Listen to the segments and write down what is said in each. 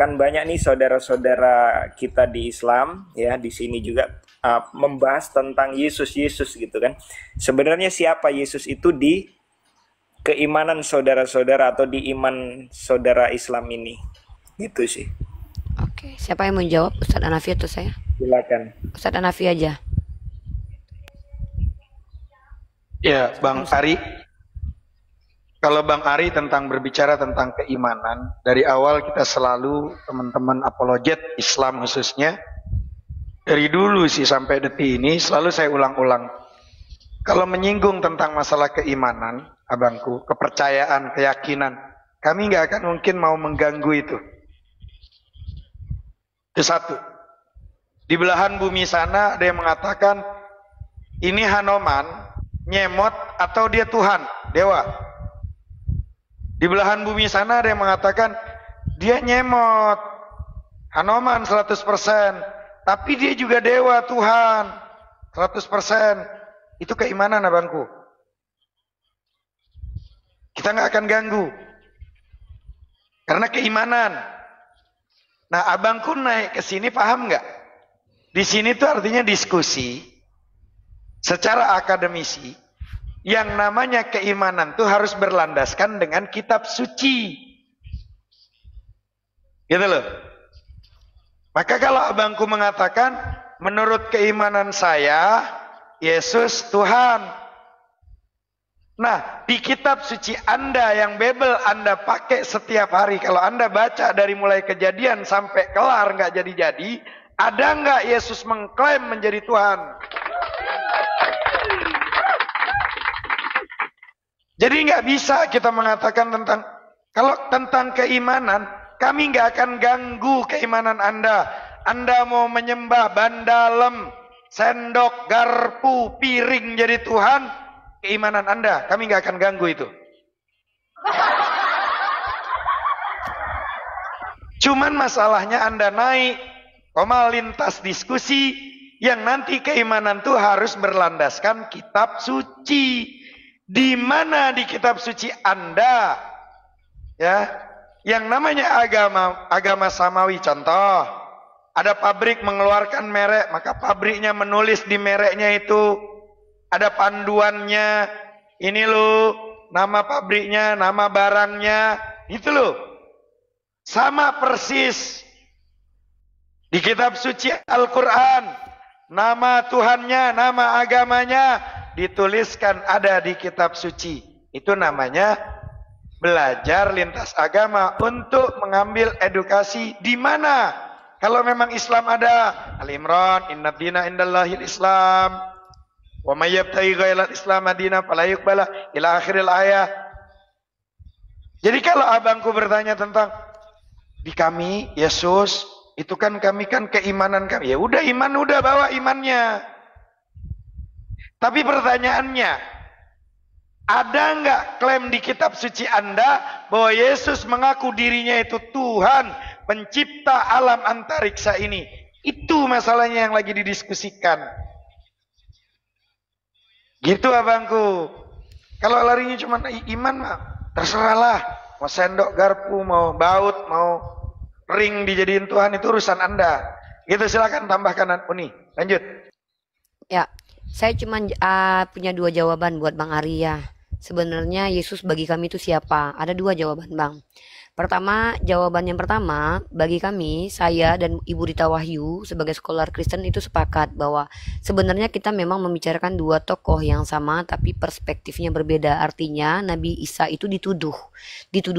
kan banyak nih saudara-saudara kita di Islam ya di sini juga membahas tentang Yesus gitu kan. Sebenarnya siapa Yesus itu di keimanan saudara-saudara atau di iman saudara Islam ini? Gitu sih. Oke, siapa yang mau jawab? Ustadz Hanafi atau saya? Silakan. Ustadz Hanafi aja. Ya, Bang Ari. Kalau Bang Ari tentang berbicara tentang keimanan, dari awal kita selalu teman-teman apologet Islam khususnya, dari dulu sih sampai detik ini selalu saya ulang-ulang. Kalau menyinggung tentang masalah keimanan, abangku, kepercayaan, keyakinan, kami nggak akan mungkin mau mengganggu itu. Itu satu. Di belahan bumi sana ada yang mengatakan ini Hanoman nyemot atau dia Tuhan, dewa. Di belahan bumi sana ada yang mengatakan dia nyemot, Hanoman 100%, tapi dia juga dewa Tuhan 100%. Itu keimanan abangku. Kita nggak akan ganggu. Karena keimanan. Nah abangku naik ke sini paham nggak? Di sini tuh artinya diskusi secara akademisi, yang namanya keimanan tuh harus berlandaskan dengan kitab suci. Gitu loh. Maka kalau abangku mengatakan, menurut keimanan saya, Yesus Tuhan. Nah, di kitab suci Anda yang Bible Anda pakai setiap hari, kalau Anda baca dari mulai kejadian sampai kelar nggak jadi-jadi, ada nggak Yesus mengklaim menjadi Tuhan? Jadi nggak bisa kita mengatakan tentang, kalau tentang keimanan, kami nggak akan ganggu keimanan Anda. Anda mau menyembah bandalem, sendok, garpu, piring jadi Tuhan, keimanan Anda, kami nggak akan ganggu itu. Cuman masalahnya Anda naik, lintas diskusi, yang nanti keimanan itu harus berlandaskan kitab suci. Di mana di kitab suci Anda ya yang namanya agama samawi, contoh ada pabrik mengeluarkan merek, maka pabriknya menulis di mereknya itu ada panduannya, ini loh nama pabriknya, nama barangnya, itu loh sama persis di kitab suci Al-Quran, nama Tuhannya, nama agamanya dituliskan ada di kitab suci. Itu namanya belajar lintas agama untuk mengambil edukasi. Di mana? Kalau memang Islam ada Al-Imran, inna dina indallahil Islam, wa may yabtaghi ghairal Islam madina fala yuqbala, ila akhiril ayat. Jadi kalau abangku bertanya tentang di kami Yesus, itu kan kami kan keimanan kami. Ya udah, iman udah, bawa imannya. Tapi pertanyaannya, ada nggak klaim di kitab suci Anda bahwa Yesus mengaku dirinya itu Tuhan, pencipta alam antariksa ini? Itu masalahnya yang lagi didiskusikan. Gitu abangku. Kalau larinya cuma iman mah terserahlah. Mau sendok, garpu, mau baut, mau ring dijadiin Tuhan, itu urusan Anda. Gitu, silakan tambahkan Uni. Lanjut. Ya. Saya cuma punya dua jawaban buat Bang Arya. Sebenarnya Yesus bagi kami itu siapa? Ada dua jawaban, Bang. Pertama, jawaban yang pertama, bagi kami, saya dan Ibu Rita Wahyu sebagai scholar Kristen itu sepakat bahwa sebenarnya kita memang membicarakan dua tokoh yang sama tapi perspektifnya berbeda. Artinya Nabi Isa itu dituduh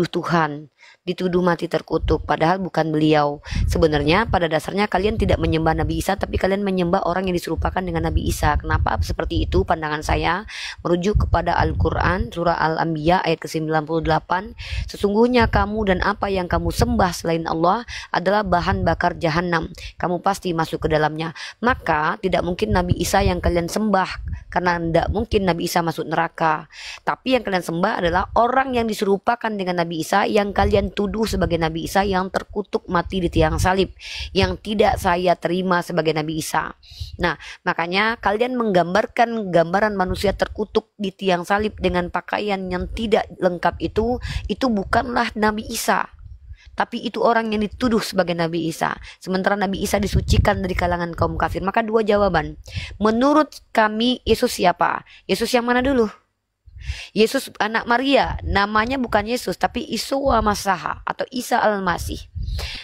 Tuhan, dituduh mati terkutuk, padahal bukan beliau. Sebenarnya pada dasarnya kalian tidak menyembah Nabi Isa, tapi kalian menyembah orang yang diserupakan dengan Nabi Isa. Kenapa seperti itu? Pandangan saya merujuk kepada Al-Quran, surah Al-Anbiya ayat ke-98. Sesungguhnya kamu dan apa yang kamu sembah selain Allah adalah bahan bakar jahanam. Kamu pasti masuk ke dalamnya. Maka tidak mungkin Nabi Isa yang kalian sembah, karena tidak mungkin Nabi Isa masuk neraka. Tapi yang kalian sembah adalah orang yang diserupakan dengan Nabi Isa, yang kalian tuduh sebagai Nabi Isa yang terkutuk mati di tiang salib, yang tidak saya terima sebagai Nabi Isa. Nah, makanya kalian menggambarkan gambaran manusia terkutuk di tiang salib dengan pakaian yang tidak lengkap, itu bukanlah Nabi Isa. tapi itu orang yang dituduh sebagai Nabi Isa. Sementara Nabi Isa disucikan dari kalangan kaum kafir. Maka dua jawaban. Menurut kami Yesus siapa? Yesus yang mana dulu? Yesus anak Maria, namanya bukan Yesus tapi Yeshua Masaha atau Isa Al-Masih.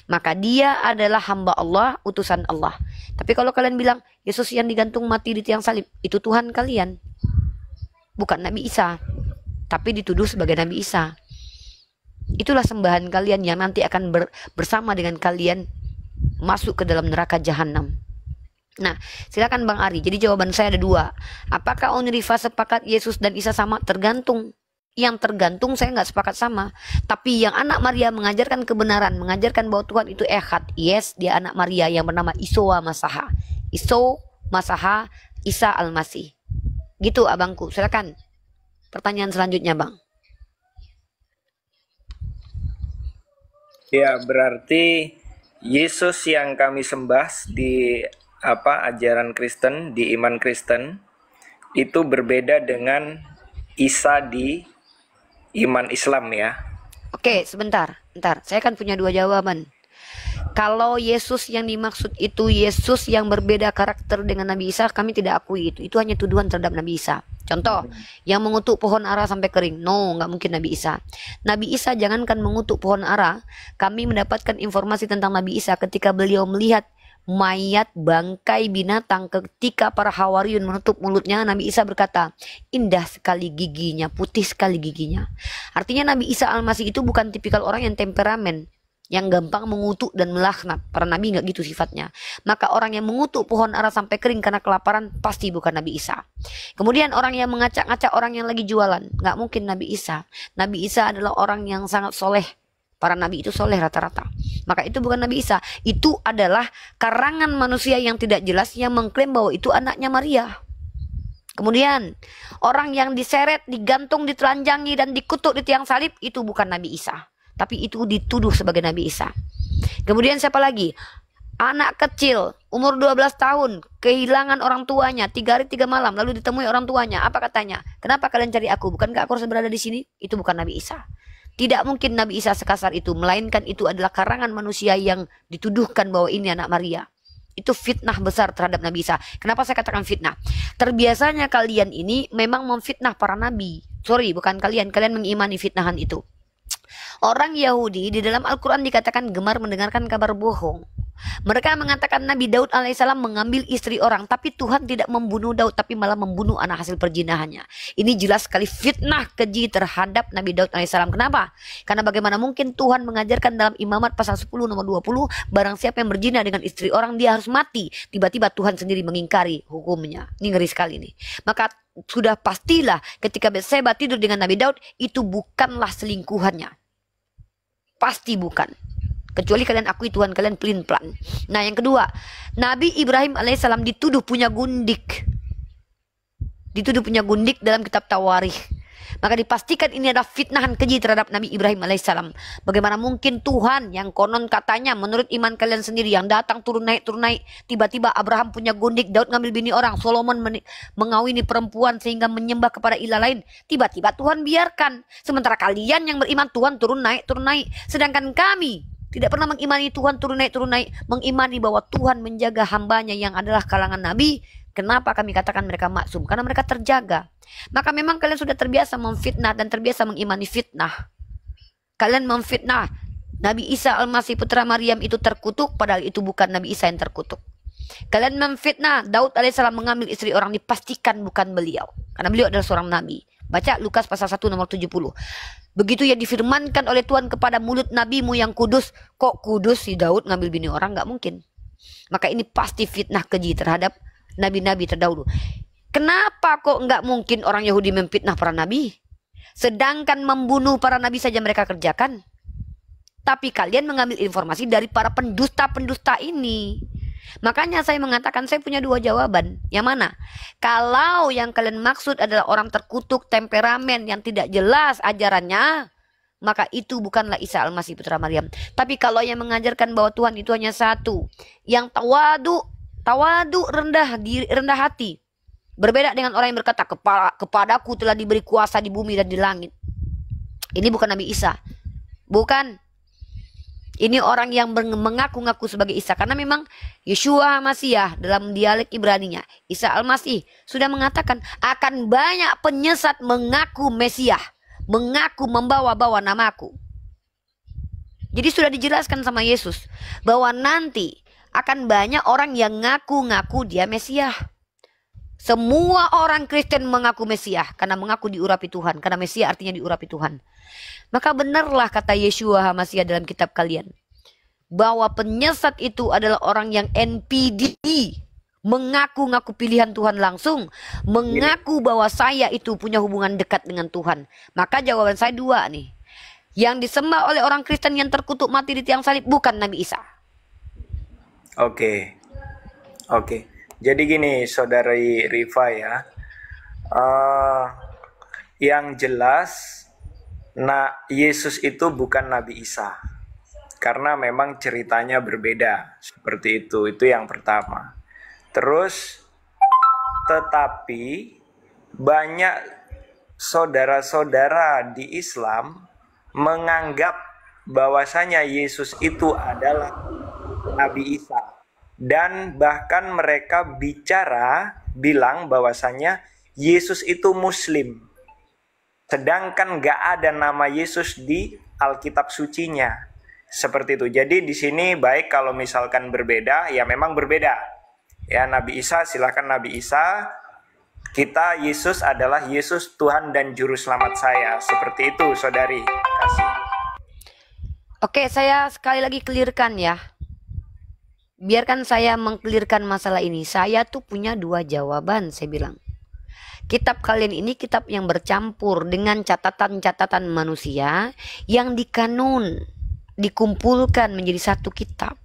Maka dia adalah hamba Allah, utusan Allah. Tapi kalau kalian bilang Yesus yang digantung mati di tiang salib, itu Tuhan kalian, bukan Nabi Isa, tapi dituduh sebagai Nabi Isa. Itulah sembahan kalian yang nanti akan bersama dengan kalian masuk ke dalam neraka jahanam. Nah, silakan Bang Ari. Jadi jawaban saya ada dua. Apakah Onirifa sepakat Yesus dan Isa sama? Tergantung. Yang tergantung saya nggak sepakat sama. Tapi yang anak Maria mengajarkan kebenaran, mengajarkan bahwa Tuhan itu Ehad. Yes, dia anak Maria yang bernama Yeshua Masaha. Yeshua Masaha, Isa Al-Masih. Gitu abangku. Silakan. Pertanyaan selanjutnya, Bang. Ya, berarti Yesus yang kami sembah di ajaran Kristen, di iman Kristen, itu berbeda dengan Isa di iman Islam ya. Oke, sebentar. Saya kan punya dua jawaban. Kalau Yesus yang dimaksud itu Yesus yang berbeda karakter dengan Nabi Isa, kami tidak akui itu. Itu hanya tuduhan terhadap Nabi Isa. Contoh, yang mengutuk pohon ara sampai kering. No, nggak mungkin Nabi Isa. Nabi Isa jangankan mengutuk pohon ara, kami mendapatkan informasi tentang Nabi Isa ketika beliau melihat mayat bangkai binatang. Ketika para Hawariyun menutup mulutnya, Nabi Isa berkata, indah sekali giginya, putih sekali giginya. Artinya Nabi Isa Al-Masih itu bukan tipikal orang yang temperamen, yang gampang mengutuk dan melaknat. Para nabi nggak gitu sifatnya. Maka orang yang mengutuk pohon ara sampai kering karena kelaparan pasti bukan Nabi Isa. Kemudian orang yang mengacak-ngacak orang yang lagi jualan, nggak mungkin Nabi Isa. Nabi Isa adalah orang yang sangat soleh. Para nabi itu soleh rata-rata. Maka itu bukan Nabi Isa. Itu adalah karangan manusia yang tidak jelas yang mengklaim bahwa itu anaknya Maria. Kemudian orang yang diseret, digantung, ditelanjangi dan dikutuk di tiang salib, itu bukan Nabi Isa. Tapi itu dituduh sebagai Nabi Isa. Kemudian siapa lagi? Anak kecil umur 12 tahun kehilangan orang tuanya 3 hari 3 malam, lalu ditemui orang tuanya. Apa katanya? Kenapa kalian cari aku? Bukankah aku harus berada di sini? Itu bukan Nabi Isa. Tidak mungkin Nabi Isa sekasar itu, melainkan itu adalah karangan manusia yang dituduhkan bahwa ini anak Maria. Itu fitnah besar terhadap Nabi Isa. Kenapa saya katakan fitnah? Terbiasanya kalian ini memang memfitnah para nabi. Sorry, bukan kalian mengimani fitnahan itu. Orang Yahudi di dalam Al-Quran dikatakan gemar mendengarkan kabar bohong. Mereka mengatakan Nabi Daud alaihissalam mengambil istri orang, tapi Tuhan tidak membunuh Daud, tapi malah membunuh anak hasil perzinahannya. Ini jelas sekali fitnah keji terhadap Nabi Daud alaihissalam. Kenapa? Karena bagaimana mungkin Tuhan mengajarkan dalam Imamat pasal 10 nomor 20, barang siapa yang berzina dengan istri orang dia harus mati. Tiba-tiba Tuhan sendiri mengingkari hukumnya. Ini ngeri sekali nih. Maka sudah pastilah ketika Batseba tidur dengan Nabi Daud, itu bukanlah selingkuhannya. Pasti bukan. Kecuali kalian akui Tuhan kalian pelin-pelan. Nah yang kedua, Nabi Ibrahim alaihissalam dituduh punya gundik. Dituduh punya gundik dalam kitab Tawarikh. Maka dipastikan ini adalah fitnahan keji terhadap Nabi Ibrahim alaihissalam. Bagaimana mungkin Tuhan yang konon katanya menurut iman kalian sendiri yang datang turun naik, tiba-tiba Abraham punya gundik, Daud ngambil bini orang, Solomon mengawini perempuan sehingga menyembah kepada ilah lain. Tiba-tiba Tuhan biarkan. Sementara kalian yang beriman Tuhan turun naik. Sedangkan kami tidak pernah mengimani Tuhan turun naik, mengimani bahwa Tuhan menjaga hambanya yang adalah kalangan nabi. Kenapa kami katakan mereka maksum? Karena mereka terjaga. Maka memang kalian sudah terbiasa memfitnah dan terbiasa mengimani fitnah. Kalian memfitnah Nabi Isa Al-Masih putra Maryam itu terkutuk, padahal itu bukan Nabi Isa yang terkutuk. Kalian memfitnah Daud alaihissalam mengambil istri orang, dipastikan bukan beliau. Karena beliau adalah seorang nabi. Baca Lukas pasal 1 nomor 70. Begitu yang difirmankan oleh Tuhan kepada mulut nabimu yang kudus. Kok kudus si Daud ngambil bini orang? Gak mungkin. Maka ini pasti fitnah keji terhadap nabi-nabi terdahulu. Kenapa kok nggak mungkin orang Yahudi memfitnah para nabi? Sedangkan membunuh para nabi saja mereka kerjakan. Tapi kalian mengambil informasi dari para pendusta-pendusta ini. Makanya saya mengatakan saya punya dua jawaban. Yang mana? Kalau yang kalian maksud adalah orang terkutuk, temperamen yang tidak jelas ajarannya, maka itu bukanlah Isa Al-Masih putra Maryam. Tapi kalau yang mengajarkan bahwa Tuhan itu hanya satu, yang tawadu rendah hati, berbeda dengan orang yang berkata kepadaku telah diberi kuasa di bumi dan di langit. Ini bukan Nabi Isa. Bukan. Ini orang yang mengaku-ngaku sebagai Isa. Karena memang Yeshua Masiah dalam dialek Ibraninya, Isa Al-Masih sudah mengatakan akan banyak penyesat mengaku Mesiah, mengaku membawa-bawa namaku. Jadi sudah dijelaskan sama Yesus bahwa nanti akan banyak orang yang ngaku-ngaku dia Mesiah. Semua orang Kristen mengaku Mesiah karena mengaku diurapi Tuhan. Karena Mesiah artinya diurapi Tuhan. Maka benarlah kata Yeshua HaMashiach dalam kitab kalian, bahwa penyesat itu adalah orang yang NPD, mengaku-ngaku pilihan Tuhan langsung, mengaku bahwa saya itu punya hubungan dekat dengan Tuhan. Maka jawaban saya dua nih. Yang disembah oleh orang Kristen yang terkutuk mati di tiang salib bukan Nabi Isa. Oke. Jadi gini, Saudari Rifa ya. Yang jelas, Yesus itu bukan Nabi Isa. Karena memang ceritanya berbeda. Seperti itu. Itu yang pertama. Terus, tetapi banyak saudara-saudara di Islam menganggap bahwasanya Yesus itu adalah Nabi Isa. Dan bahkan mereka bilang bahwasanya Yesus itu Muslim. Sedangkan gak ada nama Yesus di Alkitab sucinya. Seperti itu. Jadi di sini baik kalau misalkan berbeda, ya memang berbeda. Ya Nabi Isa, silakan Nabi Isa. Kita Yesus adalah Yesus Tuhan dan Juru Selamat saya. Seperti itu, Saudari. Kasih. Oke, saya sekali lagi clearkan ya. Biarkan saya mengklirkan masalah ini. Saya tuh punya dua jawaban, saya bilang. Kitab kalian ini kitab yang bercampur dengan catatan-catatan manusia yang dikanun, dikumpulkan menjadi satu kitab.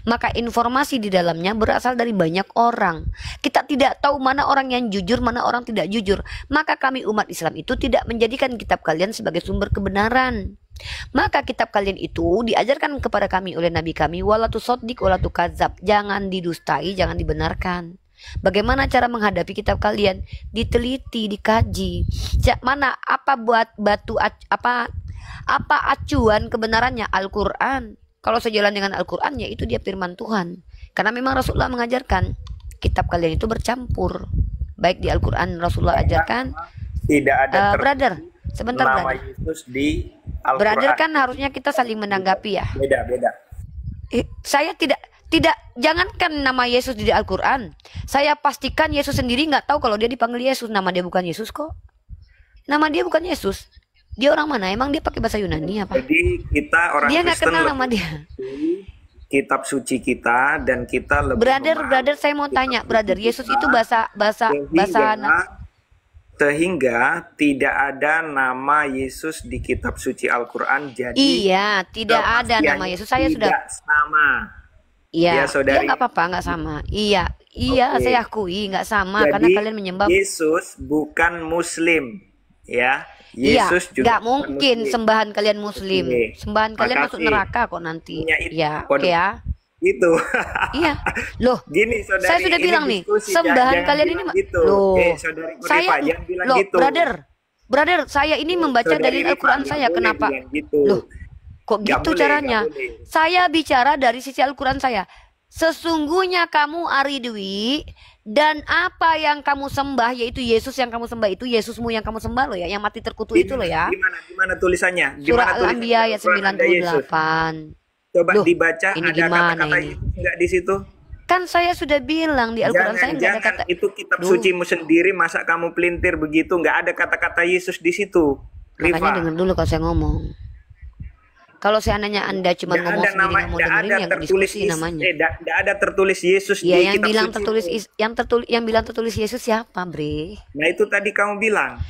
Maka informasi di dalamnya berasal dari banyak orang. Kita tidak tahu mana orang yang jujur, mana orang tidak jujur. Maka kami umat Islam itu tidak menjadikan kitab kalian sebagai sumber kebenaran. Maka kitab kalian itu diajarkan kepada kami oleh Nabi kami, wala tusaddiq wala tukadzab, jangan didustai, jangan dibenarkan. Bagaimana cara menghadapi kitab kalian? Diteliti, dikaji. Mana apa buat batu apa acuan kebenarannya? Al-Qur'an. Kalau sejalan dengan Al-Qur'an ya itu dia firman Tuhan. Karena memang Rasulullah mengajarkan kitab kalian itu bercampur. Baik di Al-Qur'an Rasulullah ajarkan. Tidak ada brother, sebentar nama brother. Yesus di Al-Qur'an. Brother kan harusnya kita saling menanggapi ya. Beda. Saya tidak jangankan nama Yesus di Al-Qur'an. Saya pastikan Yesus sendiri nggak tahu kalau dia dipanggil Yesus. Nama dia bukan Yesus kok. Nama dia bukan Yesus. Dia orang mana? Emang dia pakai bahasa Yunani apa? Jadi kita orang dia nggak Kristen kenal nama dia. Kitab suci kita dan kita lebih brother saya mau tanya, brother, Yesus itu bahasa sehingga tidak ada nama Yesus di kitab suci Al-Qur'an. Jadi iya, tidak ada nama Yesus. Saya sudah sama. Iya, Saudari. nggak apa-apa, nggak sama. Iya, Okay. saya akui nggak sama. Jadi, karena kalian menyembah Yesus bukan Muslim, ya. Iya, Yesus juga nggak mungkin Muslim. sembahan kalian Muslim. Oke. Sembahan kalian masuk Makasih. neraka kok nanti. Iya, Ya, oke ya. Gitu. Iya, loh. Gini, Saudari, Saya sudah ini bilang nih, diskusi, sembahan jangan kalian ini, bilang gitu. loh. Saudari Saya, Rifa, jangan bilang loh, gitu. brother, saya ini membaca Saudari dalil Rifa, Al-Quran nggak saya. boleh Kenapa? bilang gitu. Loh, kok Nggak gitu boleh, caranya? nggak boleh. Saya bicara dari sisi Al-Quran saya. Sesungguhnya kamu Ari Dwi, dan apa yang kamu sembah, yaitu Yesus yang kamu sembah, itu Yesusmu yang kamu sembah loh ya, yang mati terkutuk itu loh ya. Gimana tulisannya? Surah Gimana Al-Anbiya ayat tulisannya? Al-Quran ada Yesus? 98. Coba Loh, dibaca, ini ada gimana kata-kata ini? Yesus nggak di situ? Kan saya sudah bilang di Al-Quran saya nggak ada kata. Itu kitab Duh. sucimu sendiri, masa kamu pelintir begitu? Nggak ada kata-kata Yesus di situ. Makanya Rifa. dengar dulu kalau saya ngomong. Kalau seandainya Anda cuma ngomong sendiri nggak mau dengerin, yang diskusi namanya. Nggak ada tertulis Yesus Ya, di yang kitab bilang suci. yang bilang tertulis Yesus siapa, Bre? Nah itu tadi kamu bilang.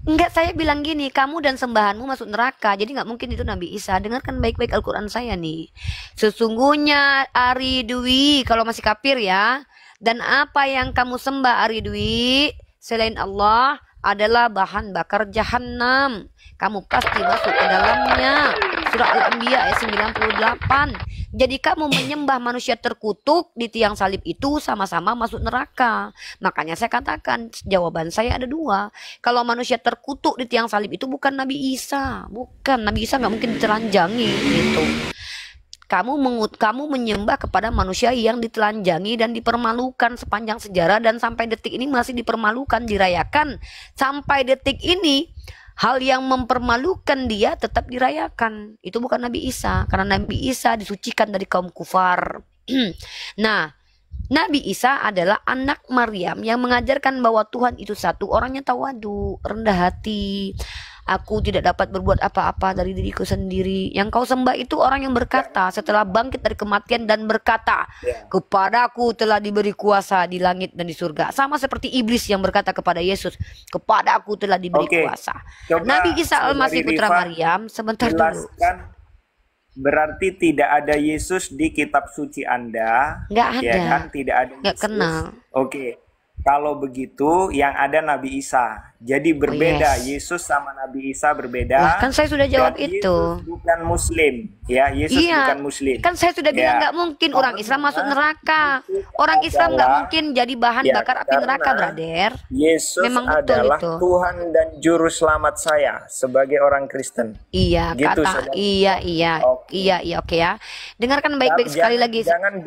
Enggak, saya bilang gini, kamu dan sembahanmu masuk neraka. Jadi nggak mungkin itu Nabi Isa. Dengarkan baik-baik Al-Quran saya nih. Sesungguhnya Ari Dwi, kalau masih kafir ya. Dan apa yang kamu sembah Ari Dwi selain Allah adalah bahan bakar jahanam. Kamu pasti masuk ke dalamnya. Surah Al-Anbiya ayat 98. Jadi kamu menyembah manusia terkutuk di tiang salib itu sama-sama masuk neraka. Makanya saya katakan jawaban saya ada dua. Kalau manusia terkutuk di tiang salib itu bukan Nabi Isa. Bukan, Nabi Isa nggak mungkin ditelanjangi gitu. kamu menyembah kepada manusia yang ditelanjangi dan dipermalukan sepanjang sejarah, dan sampai detik ini masih dipermalukan, dirayakan. Sampai detik ini hal yang mempermalukan dia tetap dirayakan. Itu bukan Nabi Isa, karena Nabi Isa disucikan dari kaum kufar. Nah, Nabi Isa adalah anak Maryam yang mengajarkan bahwa Tuhan itu satu. Orangnya tawadu, rendah hati. Aku tidak dapat berbuat apa-apa dari diriku sendiri. Yang kau sembah itu orang yang berkata setelah bangkit dari kematian dan berkata, kepadaku telah diberi kuasa di langit dan di surga. Sama seperti iblis yang berkata kepada Yesus, kepadaku telah diberi kuasa. Nabi Isa Al-Masih putra Maryam, sebentar dulu. Berarti tidak ada Yesus di kitab suci Anda. Nggak ada. Ya kan? Tidak ada Yesus. Nggak kenal. Oke. Kalau begitu yang ada Nabi Isa. Jadi berbeda. Yesus sama Nabi Isa berbeda. Wah, kan saya sudah jawab Dan itu. Yesus bukan Muslim. Ya, Yesus bukan Muslim. Kan saya sudah bilang nggak mungkin orang Islam masuk neraka. Orang Islam nggak mungkin jadi bahan bakar api neraka, brother. Yesus memang betul adalah itu. Tuhan dan juru selamat saya sebagai orang Kristen. Iya, Gitu, kata saudara. iya, oke ya. Dengarkan baik-baik sekali lagi. Jangan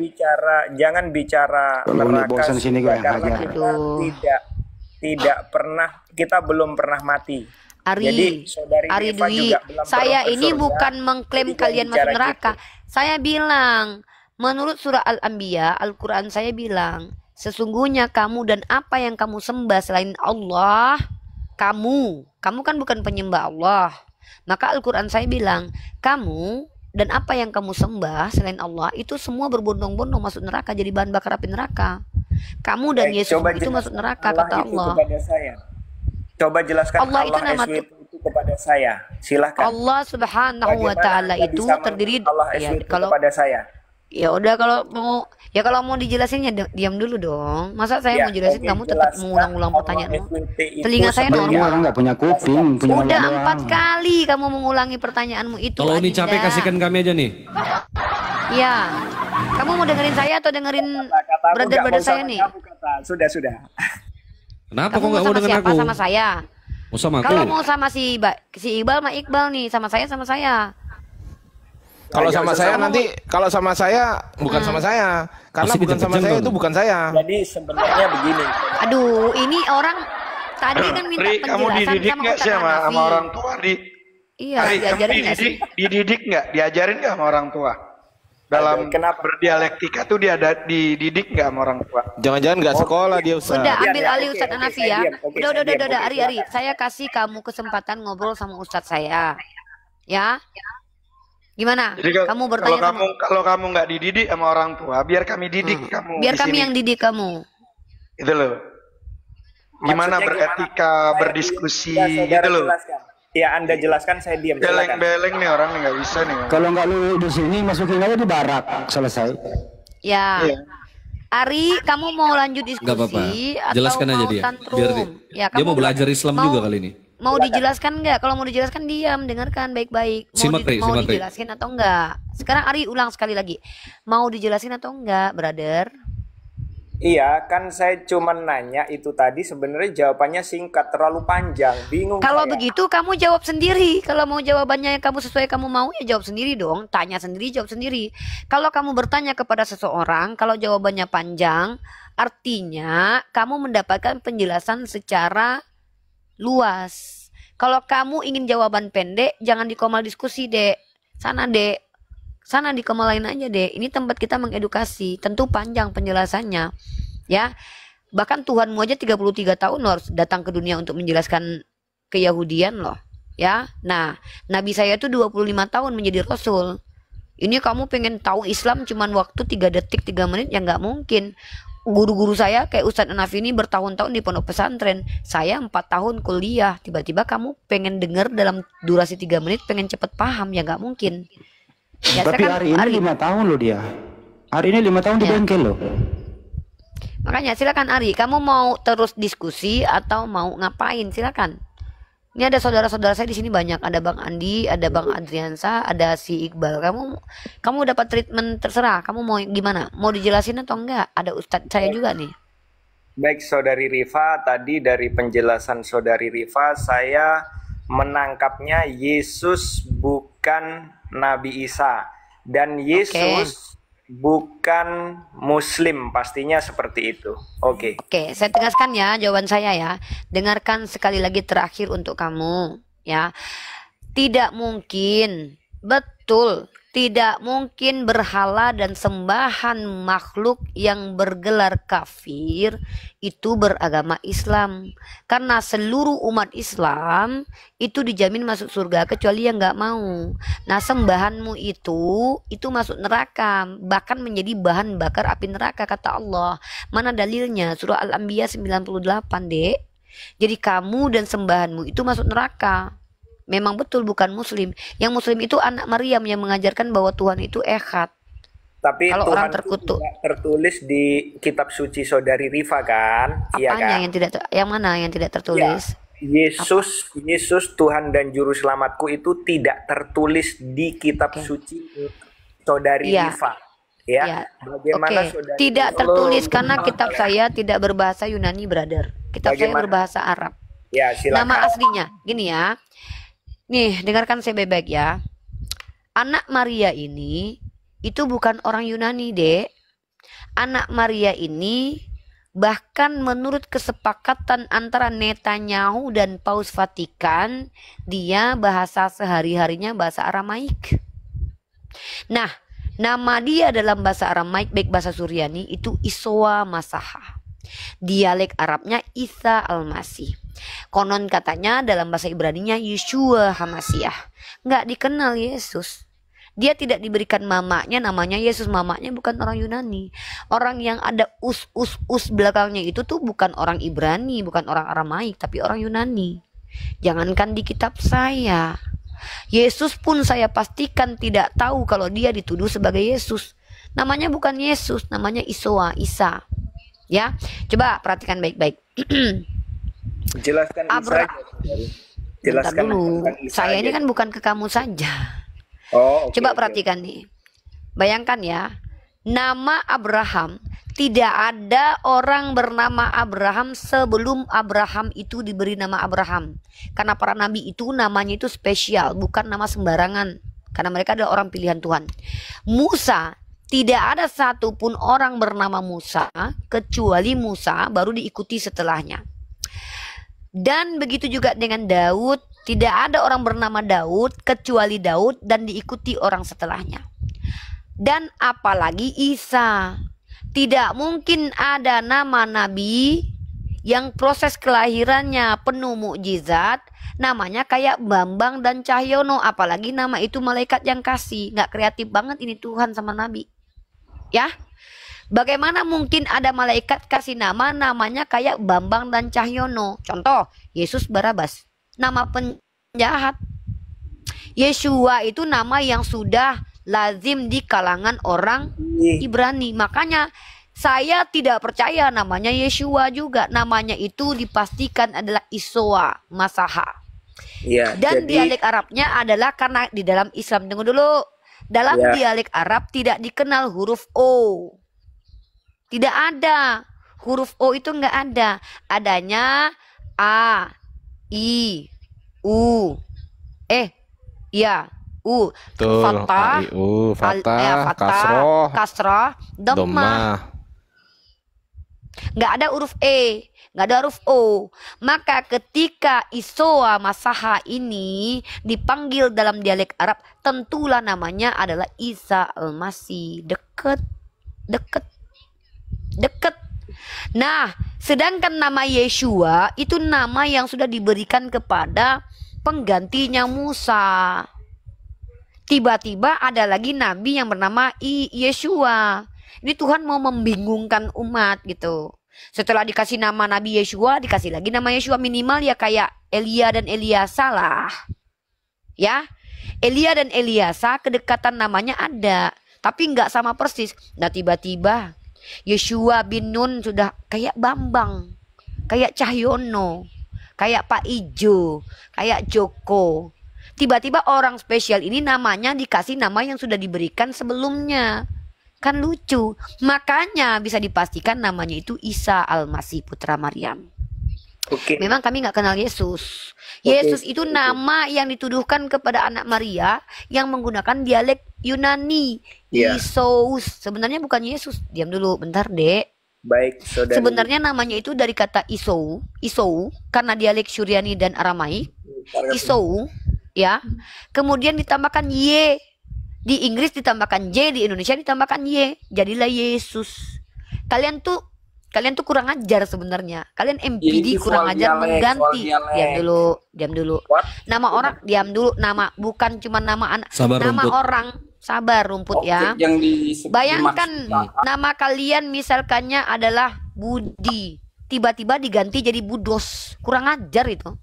bicara neraka bosan sini gue karena kita belum pernah mati. Jadi Ari Dwi, saya ini bukan mengklaim kalian masuk neraka. Saya bilang, menurut surah Al-Anbiya, Al-Quran saya bilang, sesungguhnya kamu dan apa yang kamu sembah selain Allah, kamu kan bukan penyembah Allah. Maka Al-Quran saya bilang, kamu dan apa yang kamu sembah selain Allah itu semua berbondong-bondong masuk neraka, jadi bahan bakar api neraka. Kamu dan Yesus itu masuk neraka, kata Allah. Coba jelaskan Allah itu nama itu kepada saya. Silakan. Allah Subhanahu wa taala itu terdiri kepada saya. Ya udah, kalau mau dijelasin ya diam dulu dong. Masa saya mau jelasin kamu tetap mengulang-ulang pertanyaanmu? Telinga saya normal. Orang nggak punya kuping, punya Udah 4 kali kamu mengulangi pertanyaanmu itu. Kalau ini capek kasihkan kami aja nih. Ya. Kamu mau dengerin saya atau dengerin brother saya nih? Sudah. Kenapa kamu kok nggak mau dengerin aku? Sama saya. Mau sama aku? Kalau mau sama si Iqbal mah Iqbal nih, sama saya. Kalau sama saya nanti, kalau sama saya bukan sama saya, karena bukan sama saya itu bukan saya. Jadi sebenarnya begini. Aduh, ini orang tadi kan minta penjelasan kamu dididik nggak sih sama orang tua Iya, diajarin nggak sih? Dididik nggak? Diajarin nggak sama orang tua? Dalam berdialektika tuh dia ada dididik nggak sama orang tua? Jangan-jangan nggak sekolah dia Ustaz. Udah ambil alih Ustadz Hanafi ya. Udah Ari. Saya kasih kamu kesempatan ngobrol sama Ustadz saya. Ya. Gimana? Jadi kamu bertanya kalau kamu nggak dididik sama orang tua, biar kami didik kamu. Biar kami yang didik kamu. Itu loh. Gimana beretika, berdiskusi, gitu loh. Ya, Anda jelaskan, saya diam. Beleng-beleng nih orang nggak bisa nih. Kalau nggak lu di sini, masukin aja di barak, selesai. Ya. Iya. Ari, kamu mau lanjut diskusi? Nggak apa-apa. Jelaskan atau aja mau dia. tantrum? Biar Ya, dia mau belajar Islam juga kali ini. Mau dijelaskan nggak? Kalau mau dijelaskan diam, dengarkan baik-baik. Mau dijelasin atau enggak? Sekarang Ari ulang sekali lagi. Mau dijelasin atau enggak, brother? Iya, kan saya cuma nanya itu tadi, sebenarnya jawabannya singkat, terlalu panjang, bingung. Kalau begitu kamu jawab sendiri. Kalau mau jawabannya yang kamu sesuai kamu mau, ya jawab sendiri dong. Tanya sendiri, jawab sendiri. Kalau kamu bertanya kepada seseorang, kalau jawabannya panjang, artinya kamu mendapatkan penjelasan secara luas. Kalau kamu ingin jawaban pendek, jangan di komal diskusi, Dek. Sana, Dek. Sana di komal lain aja, Dek. Ini tempat kita mengedukasi. Tentu panjang penjelasannya. Ya. Bahkan Tuhanmu aja 33 tahun loh harus datang ke dunia untuk menjelaskan keyahudian loh. Ya. Nah, Nabi saya itu 25 tahun menjadi Rasul. Ini kamu pengen tahu Islam cuman waktu 3 detik 3 menit, ya nggak mungkin. Guru-guru saya kayak Ustadz Hanafi ini bertahun-tahun di pondok pesantren. Saya 4 tahun kuliah. Tiba-tiba kamu pengen denger dalam durasi 3 menit, pengen cepet paham, ya nggak mungkin. Ya, tapi hari ini 5 tahun loh dia. Hari ini 5 tahun di bengkel loh. Makanya silakan Ari, kamu mau terus diskusi atau mau ngapain? Silakan. Ini ada saudara-saudara saya di sini banyak. Ada Bang Andi, ada Bang Adriansa, ada si Iqbal. Kamu dapat treatment, terserah. Kamu mau gimana? Mau dijelasin atau enggak? Ada Ustadz saya juga nih. Baik, Saudari Rifa, tadi dari penjelasan Saudari Rifa, saya menangkapnya Yesus bukan Nabi Isa. dan Yesus bukan Muslim, pastinya seperti itu. Oke. Oke, saya tegaskan ya jawaban saya ya. Dengarkan sekali lagi terakhir untuk kamu ya. Tidak mungkin, betul, tidak mungkin berhala dan sembahan makhluk yang bergelar kafir itu beragama Islam. Karena seluruh umat Islam itu dijamin masuk surga kecuali yang nggak mau. Nah, sembahanmu itu masuk neraka, bahkan menjadi bahan bakar api neraka kata Allah. Mana dalilnya? Surah Al-Anbiya 98, Dek. Jadi kamu dan sembahanmu itu masuk neraka. Memang betul bukan Muslim. Yang Muslim itu anak Maryam yang mengajarkan bahwa Tuhan itu echad. Tapi Kalau Tuhan orang itu terkutuk, tidak tertulis di kitab suci saudari Rifa kan? Iya apanya kan? yang tidak yang mana yang tidak tertulis? Yesus Tuhan dan Juru Selamatku itu tidak tertulis di kitab suci saudari Iya. Rifa. Ya. Ya, Bagaimana oke. saudari Tidak Rifa? tertulis karena kitab saya tidak berbahasa Yunani, brother. Kitab saya Bagaimana? berbahasa Arab. Ya, silakan. Nama aslinya, gini ya. Nih, dengarkan saya baik-baik ya. Anak Maria ini itu bukan orang Yunani, Dek. Anak Maria ini bahkan menurut kesepakatan antara Netanyahu dan Paus Vatikan, dia bahasa sehari-harinya bahasa Aramaik. Nah, nama dia dalam bahasa Aramaik baik bahasa Suryani itu Isowa Masaha. Dialek Arabnya Isa Al-Masih. Konon katanya dalam bahasa Ibraninya Yeshua Hamasiah. Nggak dikenal Yesus. Dia tidak diberikan mamanya namanya Yesus. Mamanya bukan orang Yunani. Orang yang ada us belakangnya itu tuh bukan orang Ibrani, bukan orang Aramaik, tapi orang Yunani. Jangankan di kitab saya. Yesus pun saya pastikan tidak tahu kalau dia dituduh sebagai Yesus. Namanya bukan Yesus, namanya Isowa, Isa. Ya, coba perhatikan baik-baik. Jelaskan Isa. Jelaskan dulu. tentang Isa Saya ini aja. kan bukan ke kamu saja. Oh, oke, Coba oke. perhatikan nih. Bayangkan ya, nama Abraham, tidak ada orang bernama Abraham sebelum Abraham itu diberi nama Abraham. Karena para nabi itu namanya itu spesial, bukan nama sembarangan. Karena mereka adalah orang pilihan Tuhan. Musa, tidak ada satupun orang bernama Musa, kecuali Musa baru diikuti setelahnya. Dan begitu juga dengan Daud, tidak ada orang bernama Daud kecuali Daud dan diikuti orang setelahnya. Dan apalagi Isa. Tidak mungkin ada nama nabi yang proses kelahirannya penuh mukjizat, namanya kayak Bambang dan Cahyono, apalagi nama itu malaikat yang kasih. Nggak kreatif banget ini Tuhan sama nabi. Ya. Bagaimana mungkin ada malaikat kasih nama namanya kayak Bambang dan Cahyono? Contoh, Yesus Barabas, nama penjahat. Yeshua itu nama yang sudah lazim di kalangan orang Ibrani. Makanya saya tidak percaya namanya Yeshua juga. Namanya itu dipastikan adalah Isowa Masaha. Iya, Dan jadi dialek Arabnya adalah karena di dalam Islam, tunggu dulu. Dalam Ya. dialek Arab tidak dikenal huruf O. Tidak ada. Huruf O itu enggak ada. Adanya A, I, U. Ya, U. Betul. Fathah, AIU, fathah, Fathah, Kasroh, kasrah, dhammah. Dhammah. Nggak ada huruf E, nggak ada huruf O. Maka ketika Isowa Masaha ini dipanggil dalam dialek Arab, tentulah namanya adalah Isa Al-Masih. Deket. Nah, sedangkan nama Yeshua itu nama yang sudah diberikan kepada penggantinya Musa. Tiba-tiba ada lagi nabi yang bernama Yeshua. Ini Tuhan mau membingungkan umat gitu. Setelah dikasih nama Nabi Yeshua, dikasih lagi nama Yeshua, minimal ya kayak Elia dan Eliasa lah. Ya, Elia dan Eliasa kedekatan namanya ada, tapi nggak sama persis. Nah tiba-tiba Yeshua bin Nun sudah kayak Bambang, kayak Cahyono, kayak Pak Ijo, kayak Joko. Tiba-tiba orang spesial ini namanya dikasih nama yang sudah diberikan sebelumnya. Kan lucu. Makanya bisa dipastikan namanya itu Isa Al-Masih putra Maryam. oke. Memang kami nggak kenal Yesus. Oke, Yesus itu oke. nama yang dituduhkan kepada anak Maria yang menggunakan dialek Yunani. Iya. Isos. Sebenarnya bukan Yesus. Diam dulu, bentar, Dek. Baik, saudari. Sebenarnya namanya itu dari kata isou karena dialek Syriani dan Aramaik. Isou, ya. Kemudian ditambahkan y. Di Inggris ditambahkan j, di Indonesia ditambahkan y. Jadilah Yesus. Kalian tuh kurang ajar sebenarnya. Kalian MPD Itu kurang soal ajar dialek, mengganti. soal dialek. Diam dulu. What? Nama orang, diam dulu. Nama bukan cuma nama anak. Sabar, Nama Rumput. orang. Sabar, Rumput ya. Objek yang Bayangkan dimaksud. nama kalian misalkannya adalah Budi. Tiba-tiba diganti jadi Budos. Kurang ajar itu.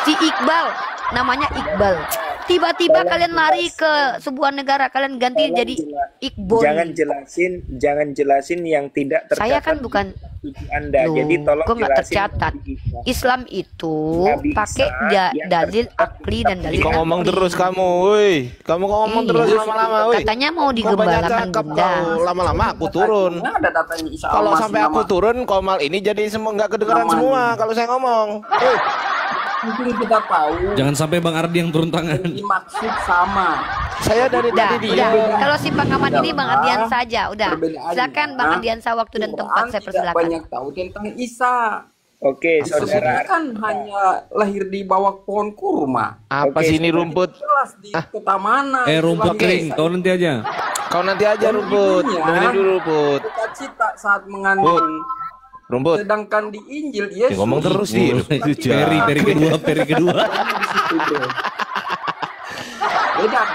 Si Iqbal, namanya Iqbal. Tiba-tiba kalian lari ke sebuah negara, kalian ganti jadi Iqbal. Jangan jelasin yang tidak tercatat. Saya kan bukan di Anda. Jadi tolong kok nggak jelasin tercatat. Nabi Isa. Islam itu Nabi Isa pakai yang dalil tercatat akli dan dalil Kok ngomong akli. terus kamu, woi. Kamu kok ngomong Iya. terus lama-lama, woi. Katanya mau Kok banyak digembalakan cakap Bunda. kau. Lama-lama aku turun. Ada datanya Isa Kalau Al-Masih sampai aku nama. turun, Komal ini jadi semua nggak kedengeran Namanya. semua kalau saya ngomong. Mungkin kita tahu Jangan sampai Bang Ardi yang turun tangan. yang dimaksud sama. Saya dari Udah, tadi udah. diam. Kalau si pengamat ini Bang Ardian saja, udah. Perbedaannya, Silakan Bang Ardian waktu dan tempat Quran saya tidak persilakan. banyak tahu tentang Isa. Oke, Yesusnya saudara. kan hanya lahir di bawah pohon kurma. Apa Oke, sih ini rumput? Jelas di kota mana. Rumput Islam kering, Isa. kau nanti aja. Kau nanti aja rumput. Intinya, Dengerin dulu rumput. Sukacita saat mengandung. Rumput. Sedangkan di Injil Ya, Yesus ngomong terus di. Peri kedua. beda kan?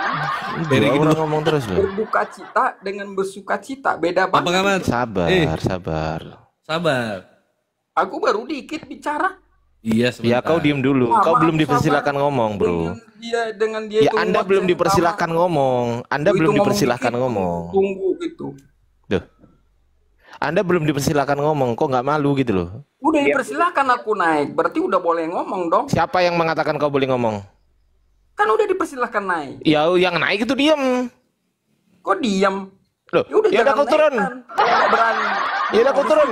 Peri Dua kedua. orang ngomong terus loh. Berduka cita dengan bersuka cita beda Apa banget. kabar? Sabar, sabar. Sabar. Aku baru dikit bicara. Iya, sebentar. Ya kau diem dulu. Kau Sama, belum sabar. dipersilakan ngomong, bro. Dengan dia Ya itu Anda umat belum yang dipersilakan sama. ngomong. Anda Itu belum ngomong dipersilakan dikit, ngomong. Tunggu gitu. Duh. Anda belum dipersilakan ngomong. Kok nggak malu gitu loh? Udah dipersilakan aku naik. Berarti udah boleh ngomong dong. Siapa yang mengatakan kau boleh ngomong? Kan udah dipersilakan naik. Ya yang naik itu diem. Kok diam? Loh, Ya udah ya udah jangan kau turun. naikkan. Kalau nggak berani. Ya udah kau turun.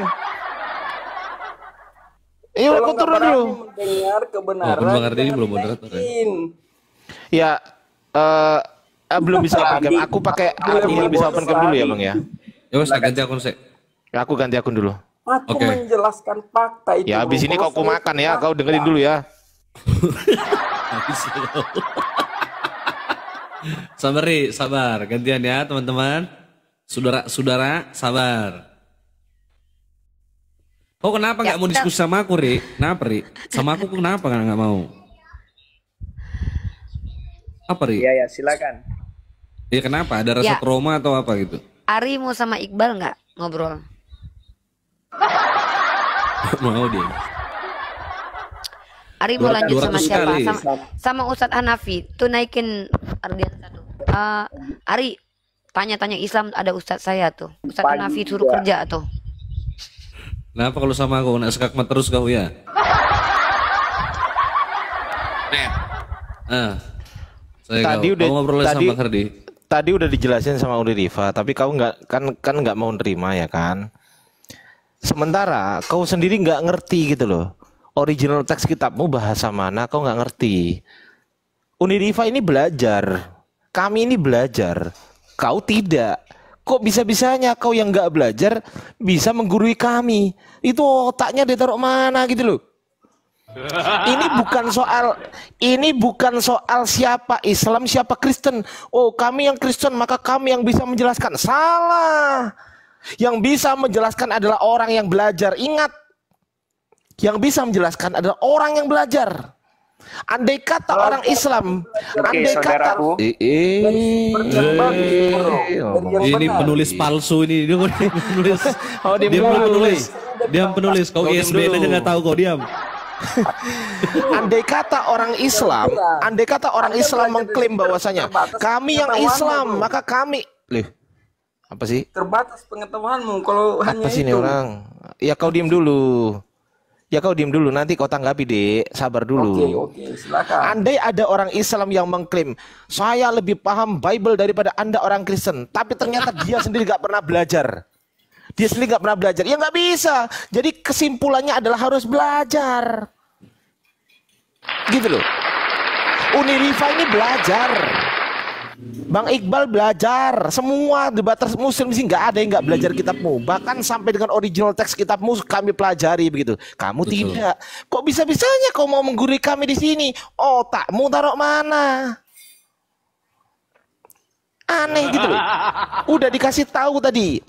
Ya udah Kalau kau nggak turun berani dulu. mendengar kebenaran. Oh, Bang Ardi ini jangan belum moderator ya? naikin. Ya belum bisa open cam. Aku pakai belum bisa open cam dulu ya, Bang ya. Ya wes, tak ganti akun sih. Ya, aku ganti akun dulu. Aku Oke. menjelaskan fakta itu. Ya habis ini kau aku makan ya. Kau dengerin dulu ya. Sabar, Ri, sabar. Gantian ya, teman-teman. Saudara-saudara, sabar. Kau kenapa nggak mau diskusi sama aku, Ri? Kenapa, Ri? Sama aku kenapa nggak mau? Apa, Ri? Ya, silakan. Ya kenapa? Ada rasa Ya. trauma atau apa gitu? Ari mau sama Iqbal nggak ngobrol? Mau dia. Ari mau lanjut 200 sama siapa? kali. Sama Ustadz Hanafi. Tuh naikin Ardian satu. Ari, tanya-tanya Islam ada Ustadz saya tuh. Ustadz Pagi Hanafi suruh juga. kerja tuh. Kenapa kalau sama aku nak sekakmat terus kau ya? Saya Tadi kau. udah Kau ngobrol sama Bang Hardi. Tadi udah dijelasin sama Uni Riva, tapi kau nggak kan nggak mau nerima ya kan? Sementara kau sendiri nggak ngerti gitu loh. Original teks kitabmu bahasa mana kau nggak ngerti. Uni Riva ini belajar, kami ini belajar, kau tidak. Kok bisa-bisanya kau yang nggak belajar bisa menggurui kami? Itu otaknya ditaruh mana gitu loh. Ini bukan soal siapa Islam siapa Kristen. Oh, kami yang Kristen maka kami yang bisa menjelaskan. Salah. Yang bisa menjelaskan adalah orang yang belajar. Ingat, yang bisa menjelaskan adalah orang yang belajar. Andai kata orang Islam, andai kata Ini penulis palsu ini. Dia penulis. Oh, dia Dia penulis. penulis. Dia penulis. Kau Diam ISBN aja dulu. nggak tahu kau diam. Andai kata orang Islam mengklaim bahwasanya kami yang Islam, maka kami apa sih? Terbatas pengetahuanmu kalau hanya Apa sih ini itu. orang? Ya kau diem dulu. Nanti kau tanggapi, Dek. Sabar dulu. Oke, silakan. Andai ada orang Islam yang mengklaim saya lebih paham Bible daripada Anda orang Kristen, tapi ternyata dia sendiri gak pernah belajar. Ya nggak bisa. Jadi kesimpulannya adalah harus belajar. Gitu loh. Uni Riva ini belajar. Bang Iqbal belajar, semua debater muslim sih nggak ada yang nggak belajar kitabmu. Bahkan sampai dengan original teks kitabmu kami pelajari begitu. Kamu Betul. tidak. Kok bisa-bisanya kau mau menggurui kami di sini? Otakmu taruh mana? Aneh gitu loh. Udah dikasih tahu tadi.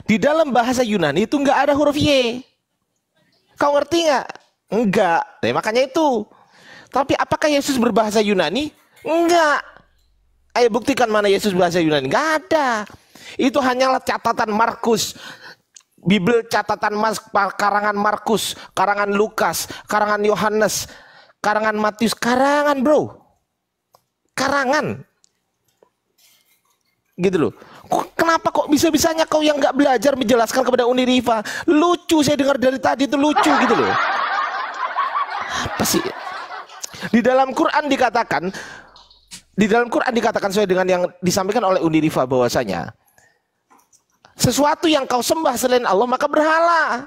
Di dalam bahasa Yunani itu nggak ada huruf Y. Kau ngerti nggak? Enggak. Nah, makanya itu. Tapi apakah Yesus berbahasa Yunani? Enggak. Ayo buktikan mana Yesus bahasa Yunani. Nggak ada. Itu hanyalah catatan Markus. Bibel catatan karangan Markus, karangan Lukas, karangan Yohanes, karangan Matius, karangan bro. Karangan. Gitu loh. Kenapa kok bisa-bisanya kau yang nggak belajar menjelaskan kepada Uni Rifa? Lucu, saya dengar dari tadi itu lucu gitu loh. Apa sih? Di dalam Quran dikatakan sesuai dengan yang disampaikan oleh Uni Rifa bahwasanya sesuatu yang kau sembah selain Allah maka berhala.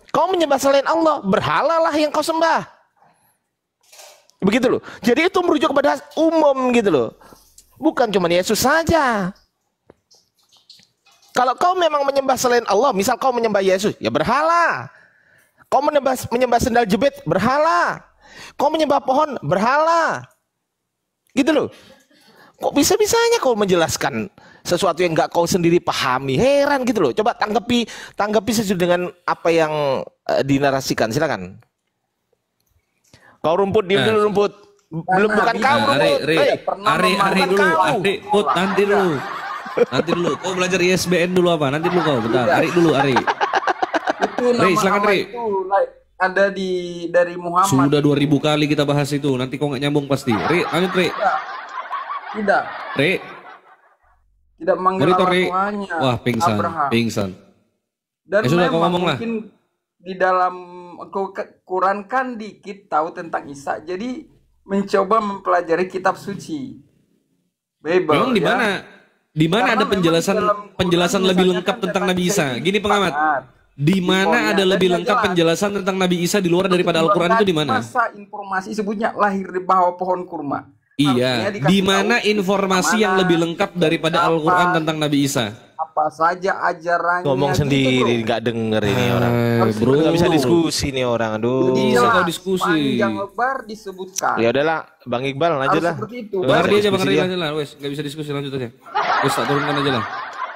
Kau menyembah selain Allah, berhalalah yang kau sembah. Begitu loh. Jadi itu merujuk kepada umum gitu loh. Bukan cuma Yesus saja. Kalau kau memang menyembah selain Allah, misal kau menyembah Yesus, ya berhala. Kau menyembah sendal jepit, berhala. Kau menyembah pohon, berhala. Gitu loh. Kok bisa-bisanya kau menjelaskan sesuatu yang nggak kau sendiri pahami? Heran gitu loh. Coba tanggapi sesuai dengan apa yang dinarasikan. Silakan. Kau rumput, diam dulu rumput. Belum bukan kau rumput. Ari dulu, Put, nanti dulu. Nanti dulu. Kau belajar ISBN dulu apa? Nanti dulu kau, bentar. Ari dulu, Ari. Itu Silakan, nama Ri. itu ada dari Muhammad. Sudah 2000 kali kita bahas itu. Nanti kau nggak nyambung pasti. Ri, lanjut Ri. Tidak. Ri. Tidak manggil Monitor, Allah Ri. Tuhannya. Wah, pingsan, Abraham. pingsan. Dan Ya sudah, kau memang ngomong lah. mungkin di dalam Quran kan dikit tahu tentang Isa. Jadi mencoba mempelajari kitab suci. Bible. Memang di ya. mana? Di mana Karena ada memang penjelasan di dalam Quran penjelasan lebih misalnya lengkap kan tentang tentang Nabi Isa Isa? itu Gini pengamat. sangat. Di mana Pokoknya, ada dan lebih dia lengkap jelas. penjelasan tentang Nabi Isa di luar daripada Al-Quran itu di mana? Masa informasi sebutnya lahir di bawah pohon kurma. Iya, Harusnya dikasih di mana tahu informasi yang mana, lebih lengkap daripada apa, Al-Quran tentang Nabi Isa? Apa saja ajarannya. Ngomong gitu, sendiri, bro. nggak denger ini orang. Bro, Nggak bisa diskusi nih orang. Aduh. Jadi Bisa jelas, kau diskusi. Panjang lebar disebutkan. Ya udahlah, Bang Iqbal lanjut Harus lah. seperti itu. Bang Ardi aja, Bang Diskusi Ardi dia. lanjut lah, wes, nggak bisa diskusi lanjut aja. Wes tak turunkan aja lah.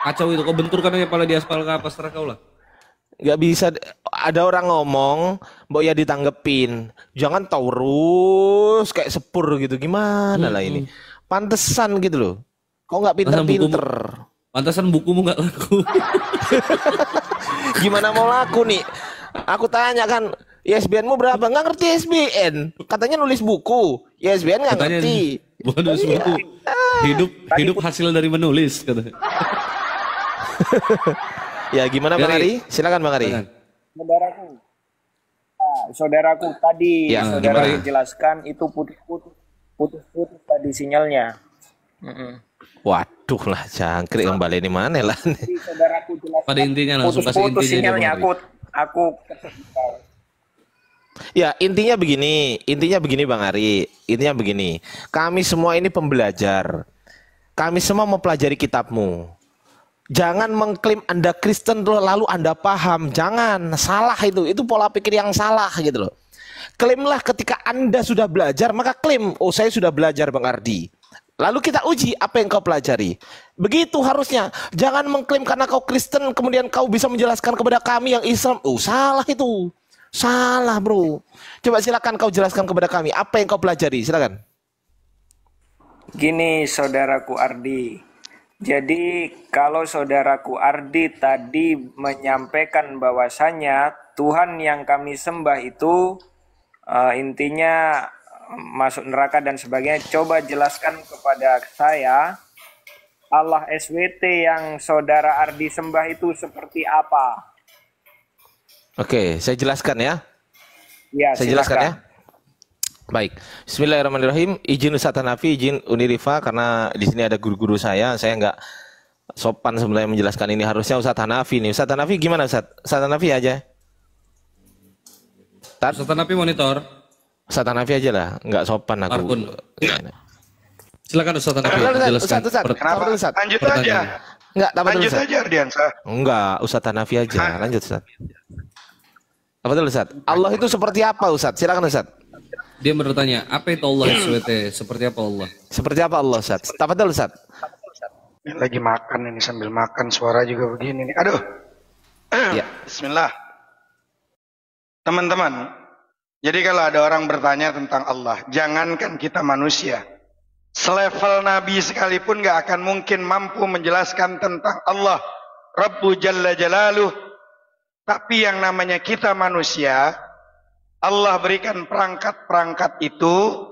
Kacau itu, kau benturkan aja pala di aspal ke apa terserah kau lah. Nggak bisa, ada orang ngomong, mbok ya ditanggepin. Jangan taurus kayak sepur gitu. Gimana lah ini? Pantesan gitu loh. Kok nggak pinter-pinter? Pantasan bukumu nggak laku. Gimana mau laku nih? Aku tanya kan, ISBN-mu berapa? Nggak ngerti ISBN. Katanya nulis buku. ISBN nggak Katanya ngerti. bukan nulis buku. Hidup hasil dari menulis katanya. Ya gimana Bang Dari- Ari? Silakan Bang Ari. Silakan. Saudaraku, saudaraku tadi Ya, saudara gimana? menjelaskan itu putus tadi sinyalnya. Waduh lah, jangkrik kembali ini mana lah? Jadi saudaraku jelaskan Pada intinya langsung kasih putus intinya aja, sinyalnya. Bang Ari. Aku Ya intinya begini Bang Ari. Intinya begini, kami semua ini pembelajar. Kami semua mempelajari kitabmu. Jangan mengklaim Anda Kristen lalu Anda paham. Jangan, salah itu. Itu pola pikir yang salah gitu loh. Klaimlah ketika Anda sudah belajar, maka klaim, oh saya sudah belajar Bang Ardi. Lalu kita uji apa yang kau pelajari. Begitu harusnya. Jangan mengklaim karena kau Kristen kemudian kau bisa menjelaskan kepada kami yang Islam. Oh salah itu. Salah bro. Coba silakan kau jelaskan kepada kami apa yang kau pelajari. Silakan. Gini saudaraku Ardi. Jadi kalau saudaraku Ardi tadi menyampaikan bahwasanya Tuhan yang kami sembah itu intinya masuk neraka dan sebagainya. Coba jelaskan kepada saya Allah SWT yang saudara Ardi sembah itu seperti apa? Oke, saya jelaskan ya. Ya, Saya jelaskan ya. Baik. Bismillahirrahmanirrahim. Izin Ustaz Hanafi, izin Uni Rifa karena di sini ada guru-guru saya nggak sopan sebenarnya menjelaskan ini. Harusnya Ustaz Hanafi nih. Ustaz Hanafi gimana Ustaz? Ustaz Hanafi aja. Ustaz Hanafi monitor. Ustaz Hanafi aja lah, nggak sopan aku. Markun. Silakan Ustaz Hanafi jelaskan. Ustaz, Kenapa? Ustaz. Lanjut aja. Enggak, Lanjut Ustaz. aja Ardiansa. Enggak, Ustaz Hanafi aja. Lanjut, Ustaz. Apa betul, Ustaz? Allah itu seperti apa, Ustaz? Silakan, Ustaz. Dia bertanya, apa itu Allah SWT? Seperti apa Allah? Seperti apa Allah, Ustaz? Apa betul, Ustaz? Lagi makan ini, sambil makan suara juga begini nih. Aduh. Ya. Bismillah. Teman-teman, jadi kalau ada orang bertanya tentang Allah, jangankan kita manusia, selevel Nabi sekalipun gak akan mungkin mampu menjelaskan tentang Allah Rabbu Jalla Jalaluh. Tapi yang namanya kita manusia, Allah berikan perangkat-perangkat itu,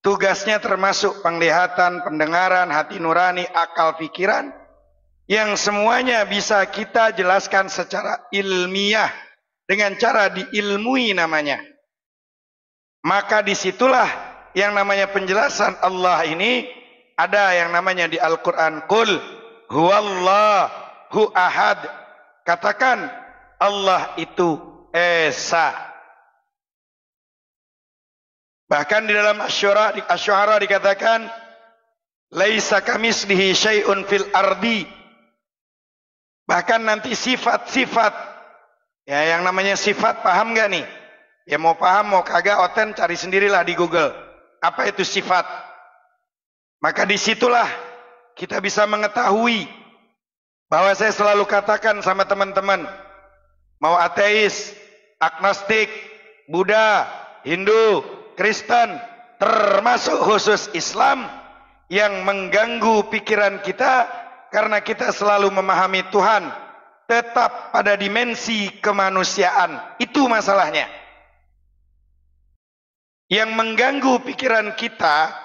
tugasnya termasuk penglihatan, pendengaran, hati nurani, akal, pikiran, yang semuanya bisa kita jelaskan secara ilmiah, dengan cara diilmui namanya. Maka disitulah yang namanya penjelasan Allah ini, ada yang namanya di Al-Quran, Qul huwallahu ahad. Katakan, Allah itu Esa. Bahkan di dalam Asy-Syu'ara dikatakan, laisa kamislihi syai'un fil ardi. Bahkan nanti sifat-sifat, ya yang namanya sifat, paham gak nih? Ya mau paham mau kagak, oten cari sendirilah di Google. Apa itu sifat? Maka disitulah kita bisa mengetahui bahwa saya selalu katakan sama teman-teman, mau ateis, agnostik, Buddha, Hindu, Kristen, termasuk khusus Islam, yang mengganggu pikiran kita karena kita selalu memahami Tuhan tetap pada dimensi kemanusiaan. Itu masalahnya. Yang mengganggu pikiran kita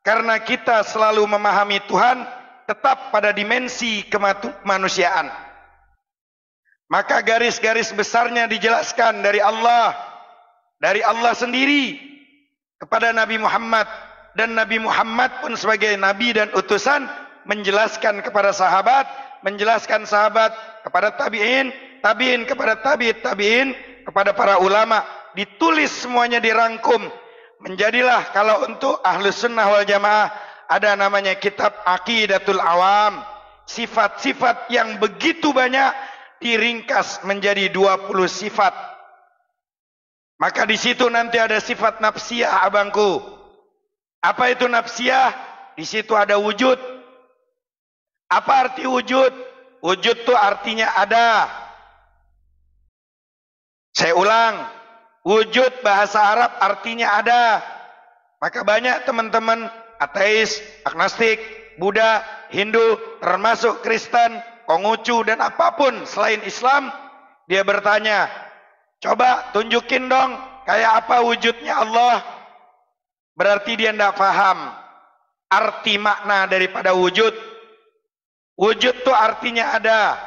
karena kita selalu memahami Tuhan tetap pada dimensi kemanusiaan. Maka garis-garis besarnya dijelaskan dari Allah sendiri kepada Nabi Muhammad, dan Nabi Muhammad pun sebagai nabi dan utusan menjelaskan kepada sahabat, menjelaskan sahabat kepada tabi'in, tabi'in kepada tabi'in, kepada para ulama, ditulis semuanya, dirangkum. Menjadilah kalau untuk Ahlus Sunnah wal Jamaah ada namanya kitab Aqidatul Awam, sifat-sifat yang begitu banyak diringkas menjadi 20 sifat. Maka di situ nanti ada sifat nafsiyah, abangku. Apa itu nafsiyah? Di situ ada wujud. Apa arti wujud? Wujud itu artinya ada. Saya ulang, wujud bahasa Arab artinya ada. Maka banyak teman-teman ateis, agnostik, Buddha, Hindu, termasuk Kristen, Konghucu dan apapun selain Islam, dia bertanya, coba tunjukin dong kayak apa wujudnya Allah. Berarti dia tidak paham arti makna daripada wujud. Wujud itu artinya ada.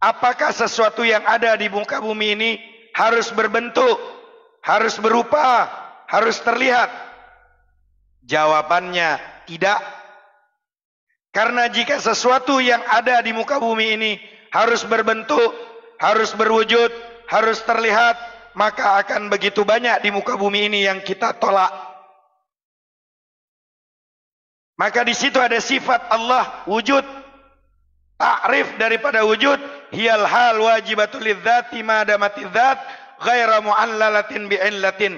Apakah sesuatu yang ada di muka bumi ini harus berbentuk, harus berupa, harus terlihat? Jawabannya tidak. Karena jika sesuatu yang ada di muka bumi ini harus berbentuk, harus berwujud, harus terlihat, maka akan begitu banyak di muka bumi ini yang kita tolak. Maka di situ ada sifat Allah wujud. Ta'rif daripada wujud, hiyal hal wajibatul lidzati ma damatidz dzat ghaira mu'allalatin bi'illatin.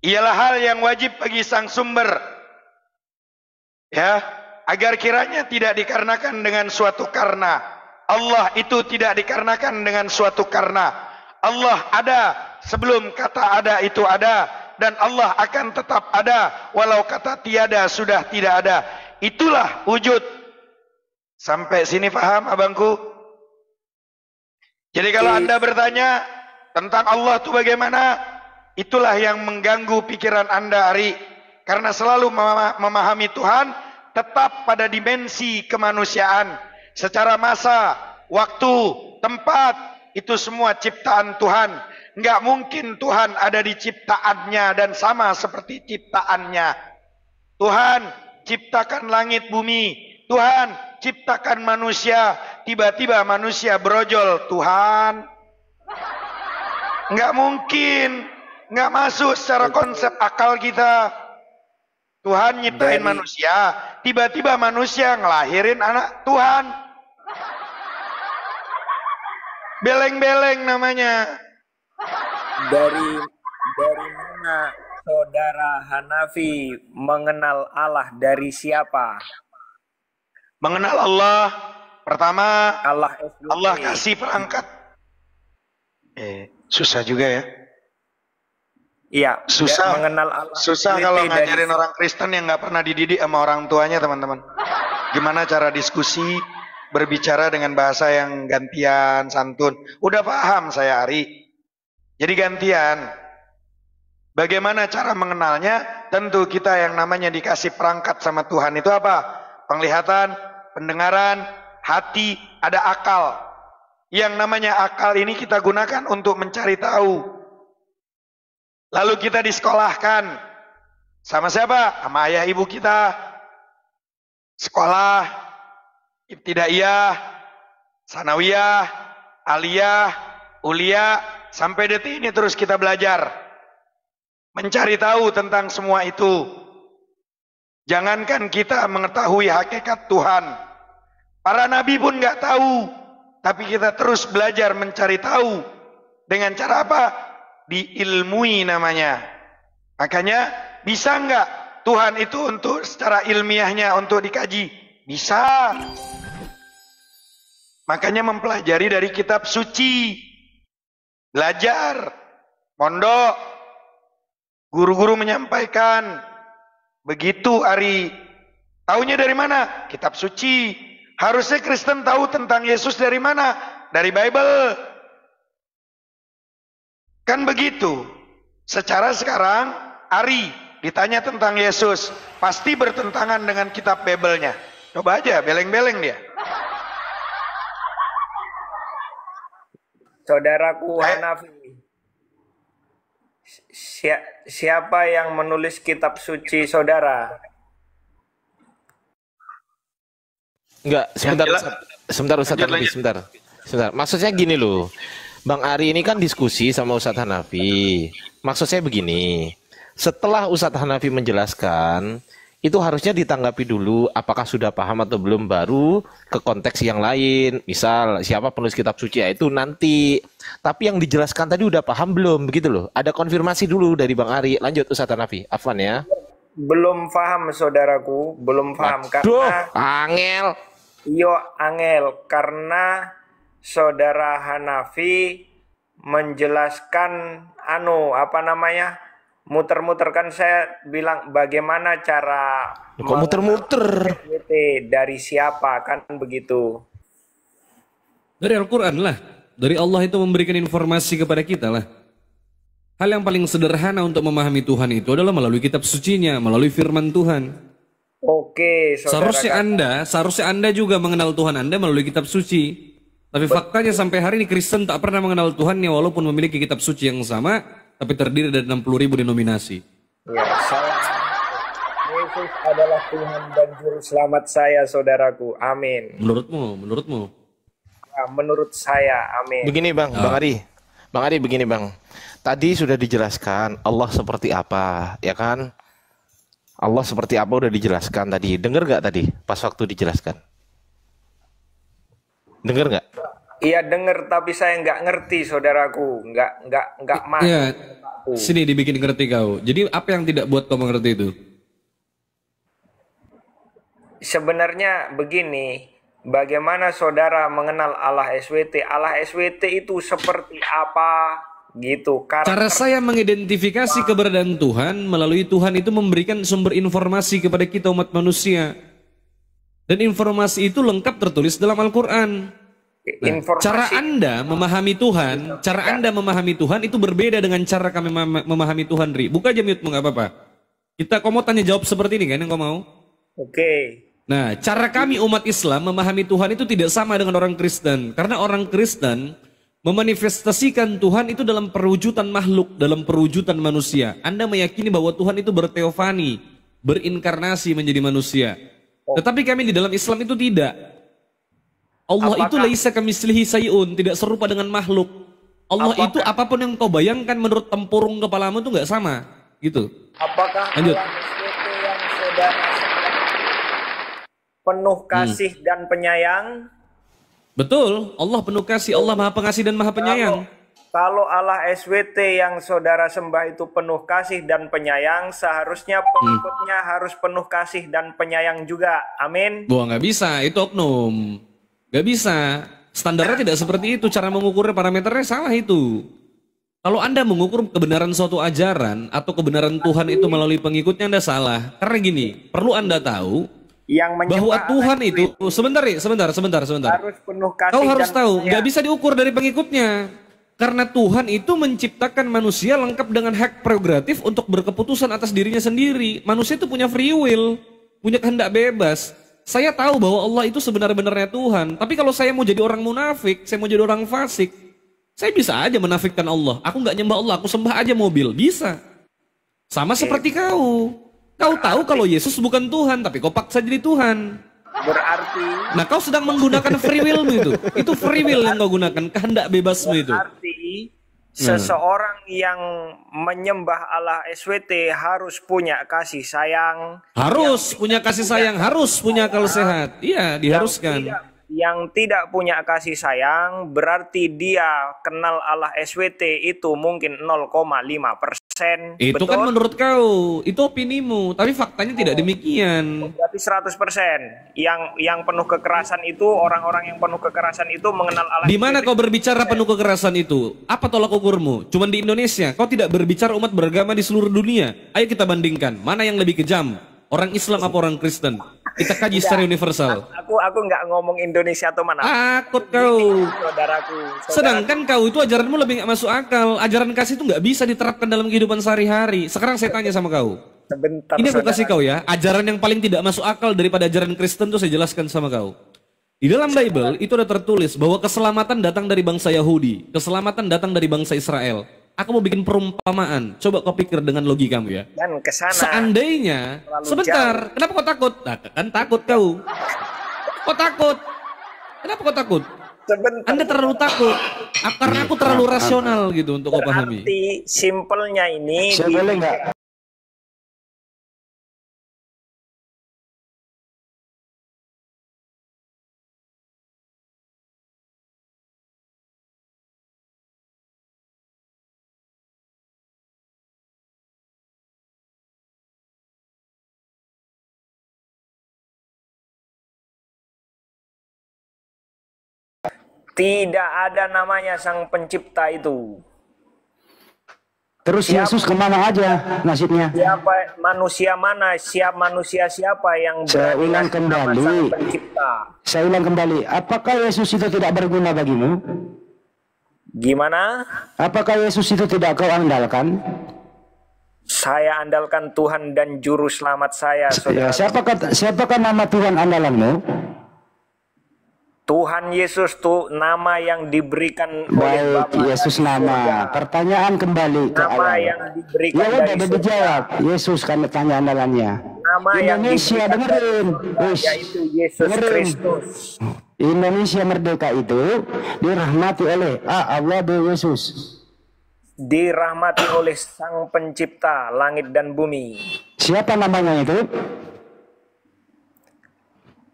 Ialah hal yang wajib bagi sang sumber, ya, agar kiranya tidak dikarenakan dengan suatu karena. Allah itu tidak dikarenakan dengan suatu karena. Allah ada sebelum kata ada itu ada, dan Allah akan tetap ada walau kata tiada sudah tidak ada. Itulah wujud. Sampai sini paham abangku? Jadi kalau Anda bertanya tentang Allah itu bagaimana, itulah yang mengganggu pikiran Anda, Ari. Karena selalu memahami Tuhan tetap pada dimensi kemanusiaan. Secara masa, waktu, tempat, itu semua ciptaan Tuhan. Enggak mungkin Tuhan ada di ciptaannya dan sama seperti ciptaannya. Tuhan ciptakan langit bumi. Tuhan ciptakan manusia. Tiba-tiba manusia brojol. Tuhan. Enggak mungkin. nggak masuk secara konsep akal kita. Tuhan nyiptain manusia, tiba-tiba manusia ngelahirin anak Tuhan. Beleng-beleng namanya. Dari mana saudara Hanafi mengenal Allah dari siapa? Mengenal Allah, pertama Allah SWT. Allah kasih perangkat. Susah juga ya. Iya, Susah. mengenal Allah. Susah kalau ngajarin orang Kristen yang nggak pernah dididik sama orang tuanya, teman-teman. Gimana cara diskusi, berbicara dengan bahasa yang gantian, santun. Udah paham saya, Ari. Jadi gantian. Bagaimana cara mengenalnya? Tentu kita yang namanya dikasih perangkat sama Tuhan itu apa? Penglihatan, pendengaran, hati, ada akal. Yang namanya akal ini kita gunakan untuk mencari tahu. Lalu kita disekolahkan. Sama siapa? Sama ayah ibu kita. Sekolah, ibtidaiyah, sanawiyah, aliyah, ulia, sampai detik ini terus kita belajar. Mencari tahu tentang semua itu. Jangankan kita mengetahui hakikat Tuhan. Para nabi pun nggak tahu. Tapi kita terus belajar mencari tahu. Dengan cara apa? Diilmui namanya. Makanya bisa nggak Tuhan itu untuk secara ilmiahnya untuk dikaji? Bisa. Makanya mempelajari dari kitab suci. Belajar. Mondok. Guru-guru menyampaikan. Begitu Ari. Taunya dari mana? Kitab suci. Harusnya Kristen tahu tentang Yesus dari mana? Dari Bible. Kan begitu. Secara sekarang Ari ditanya tentang Yesus. Pasti bertentangan dengan kitab Bible-nya. Coba aja beleng-beleng dia. Saudaraku Hanafi, siapa yang menulis kitab suci saudara? Enggak, sebentar Ustadz Hanafi, sebentar. Maksudnya gini loh, Bang Ari ini kan diskusi sama Ustadz Hanafi. Maksud saya begini, setelah Ustadz Hanafi menjelaskan, itu harusnya ditanggapi dulu apakah sudah paham atau belum, baru ke konteks yang lain. Misal siapa penulis kitab suci, ya itu nanti. Tapi yang dijelaskan tadi udah paham belum, begitu loh. Ada konfirmasi dulu dari Bang Ari. Lanjut Ustadz Hanafi, Afwan ya. Belum paham saudaraku, belum paham. Karena angel. Yo angel, karena saudara Hanafi menjelaskan muter-muter, kan saya bilang bagaimana cara kok muter-muter dari siapa, kan begitu. Dari Al-Quran lah. Dari Allah itu memberikan informasi kepada kita lah. Hal yang paling sederhana untuk memahami Tuhan itu adalah melalui kitab sucinya, melalui firman Tuhan. Oke, seharusnya Anda juga mengenal Tuhan Anda melalui kitab suci. Tapi faktanya sampai hari ini Kristen tak pernah mengenal Tuhannya walaupun memiliki kitab suci yang sama, tapi terdiri dari 60.000 denominasi. Ya, Yesus adalah Tuhan dan Juru Selamat saya, saudaraku. Amin. Menurutmu? Ya, menurut saya, amin. Begini Bang Ari begini Bang. Tadi sudah dijelaskan Allah seperti apa, ya kan? Allah seperti apa udah dijelaskan tadi. Dengar nggak tadi pas waktu dijelaskan? Dengar nggak? Iya dengar, tapi saya nggak ngerti saudaraku, nggak masuk. Ya, sini dibikin ngerti kau. Jadi apa yang tidak buat kau mengerti itu? Sebenarnya begini, bagaimana saudara mengenal Allah SWT? Allah SWT itu seperti apa? Gitu. Cara saya mengidentifikasi keberadaan Tuhan melalui Tuhan itu memberikan sumber informasi kepada kita umat manusia. Dan informasi itu lengkap tertulis dalam Al-Quran. Nah, cara Anda memahami Tuhan itu berbeda dengan cara kami memahami Tuhan, Ri. Buka aja mute-mu, nggak apa-apa. Kau mau tanya jawab seperti ini kan yang kau mau? Oke. Nah, cara kami umat Islam memahami Tuhan itu tidak sama dengan orang Kristen. Karena orang Kristen memanifestasikan Tuhan itu dalam perwujudan makhluk, dalam perwujudan manusia. Anda meyakini bahwa Tuhan itu berteofani, berinkarnasi menjadi manusia. Tetapi kami di dalam Islam itu tidak. Allah itu laisa kamitslihi sayun, tidak serupa dengan makhluk. Allah Apakah- itu apapun yang kau bayangkan menurut tempurung kepalamu itu nggak sama, gitu. Apakah Lanjut. Allah SWT yang saudara penuh kasih dan penyayang? Betul, Allah penuh kasih, Allah maha pengasih dan maha penyayang. Kalau Allah SWT yang saudara sembah itu penuh kasih dan penyayang, seharusnya pengikutnya harus penuh kasih dan penyayang juga. Amin. Wah, nggak bisa, itu oknum. Nggak bisa. Standarnya tidak seperti itu, cara mengukurnya parameternya salah itu. Kalau Anda mengukur kebenaran suatu ajaran atau kebenaran Tuhan itu melalui pengikutnya, Anda salah. Karena gini, perlu Anda tahu Yang bahwa menyembah Tuhan Allah itu, sebentar. harus penuh kasih Kau harus dan tahu, penyayang. nggak bisa diukur dari pengikutnya. Karena Tuhan itu menciptakan manusia lengkap dengan hak prerogatif untuk berkeputusan atas dirinya sendiri. Manusia itu punya free will, punya kehendak bebas. Saya tahu bahwa Allah itu sebenar-benarnya Tuhan. Tapi kalau saya mau jadi orang munafik, saya mau jadi orang fasik, saya bisa aja menafikkan Allah. Aku nggak nyembah Allah, aku sembah aja mobil. Bisa. Sama seperti kau. Kau tahu kalau Yesus bukan Tuhan, tapi kau paksa jadi Tuhan. Berarti Nah, kau sedang menggunakan free will-mu itu. Itu free will yang kau gunakan, kehendak bebasmu itu. seseorang yang menyembah Allah SWT harus punya kasih sayang. Harus punya kasih sayang, harus punya akal sehat. Iya, diharuskan. Yang tidak punya kasih sayang berarti dia kenal Allah SWT itu mungkin 0,5%. Itu Betul? kan menurut kau, itu opinimu, tapi faktanya tidak demikian. Berarti 100%. Yang penuh kekerasan itu, orang-orang yang penuh kekerasan itu mengenal Allah. Di mana kau berbicara penuh kekerasan itu? Apa tolak ukurmu? Cuman di Indonesia, kau tidak berbicara umat beragama di seluruh dunia. Ayo kita bandingkan, mana yang lebih kejam? Orang Islam apa orang Kristen? Kita kaji secara universal. Aku nggak ngomong Indonesia atau mana. Takut kau. Saudaraku. Sedangkan kau itu ajaranmu lebih nggak masuk akal. Ajaran kasih itu nggak bisa diterapkan dalam kehidupan sehari-hari. Sekarang saya tanya sama kau. Sebentar, Ini aku saudara. kasih kau ya. Ajaran yang paling tidak masuk akal daripada ajaran Kristen itu saya jelaskan sama kau. Di dalam Bible itu ada tertulis bahwa keselamatan datang dari bangsa Yahudi. Keselamatan datang dari bangsa Israel. Aku mau bikin perumpamaan. Coba kau pikir dengan logikamu ya. Dan kesana. Seandainya, Terlalu sebentar, kenapa kau takut? Nah, kan takut kau. Kau takut? Kenapa kau takut? Sebentar. Anda terlalu takut. Karena aku terlalu rasional gitu untuk kau pahami. Berarti simpelnya ini Saya boleh nggak? tidak ada namanya sang pencipta itu. Terus Yesus kemana aja nasibnya? Siapa manusia mana? Manusia siapa yang Saya berani ulang ngasih nama kembali. sang pencipta? Saya ulang kembali. Apakah Yesus itu tidak berguna bagimu? Gimana? Apakah Yesus itu tidak kau andalkan? Saya andalkan Tuhan dan juru selamat saya, Ya, saudara. siapakah nama Tuhan andalanmu? Tuhan Yesus tuh nama yang diberikan oleh Baik, Bapa Yesus dari nama. surga. Pertanyaan kembali ke Nama awal. yang diberikan Ya udah dari udah surga. dijawab. Yesus kan tanya andalannya. Nama yang Indonesia diberikan dari dengerin. surga, Wis, yaitu Yesus dengerin. Kristus. Indonesia merdeka itu dirahmati oleh Allah dan Yesus. Dirahmati oleh Sang Pencipta langit dan bumi. Siapa namanya itu?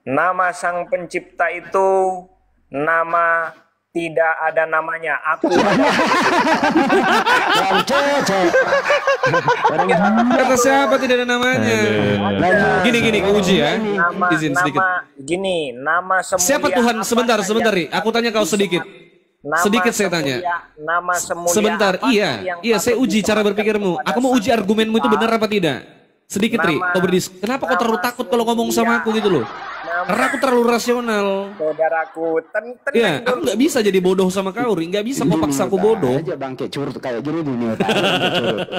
Nama Sang Pencipta itu nama tidak ada namanya. Aku Yang cecek. Kata siapa tidak ada namanya? Gini, uji ya. nama Izin sedikit. nama semulia Siapa Tuhan? apa Sebentar, saja Ri. Aku tanya kau sedikit. Nama Sedikit saya semulia- tanya. Nama semulia Sebentar, apa iya, yang saya patut uji cara diserahkan berpikirmu. kepada Aku mau uji Sang argumenmu itu Pencipta. benar apa tidak. Sedikit, Ri. Nama- Kau kenapa kau terlalu nama takut kalau ngomong sama aku gitu loh? Nama- Karena aku terlalu rasional. Saudaraku, tenang Iya, aku nggak bisa jadi bodoh sama kau, Ri. Nggak bisa kau paksa aku bodoh. Aja bangke curut kayak gini dunia. Curut.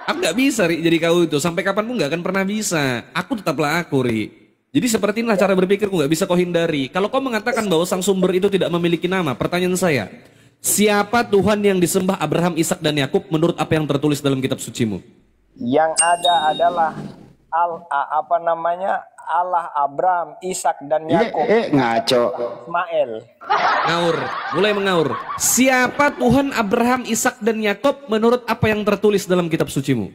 Aku nggak bisa, Ri, jadi kau itu. Sampai kapanpun nggak akan pernah bisa. Aku tetaplah aku, Ri. Jadi seperti inilah cara berpikirku, nggak bisa kau hindari. Kalau kau mengatakan bahwa sang sumber itu tidak memiliki nama, pertanyaan saya, siapa Tuhan yang disembah Abraham, Ishak dan Yakub menurut apa yang tertulis dalam kitab sucimu? Yang ada adalah Allah Abraham, Ishak dan Yakub, Ngaco. Ismail. Ngaur, mulai mengaur. Siapa Tuhan Abraham, Ishak dan Yakub menurut apa yang tertulis dalam kitab sucimu?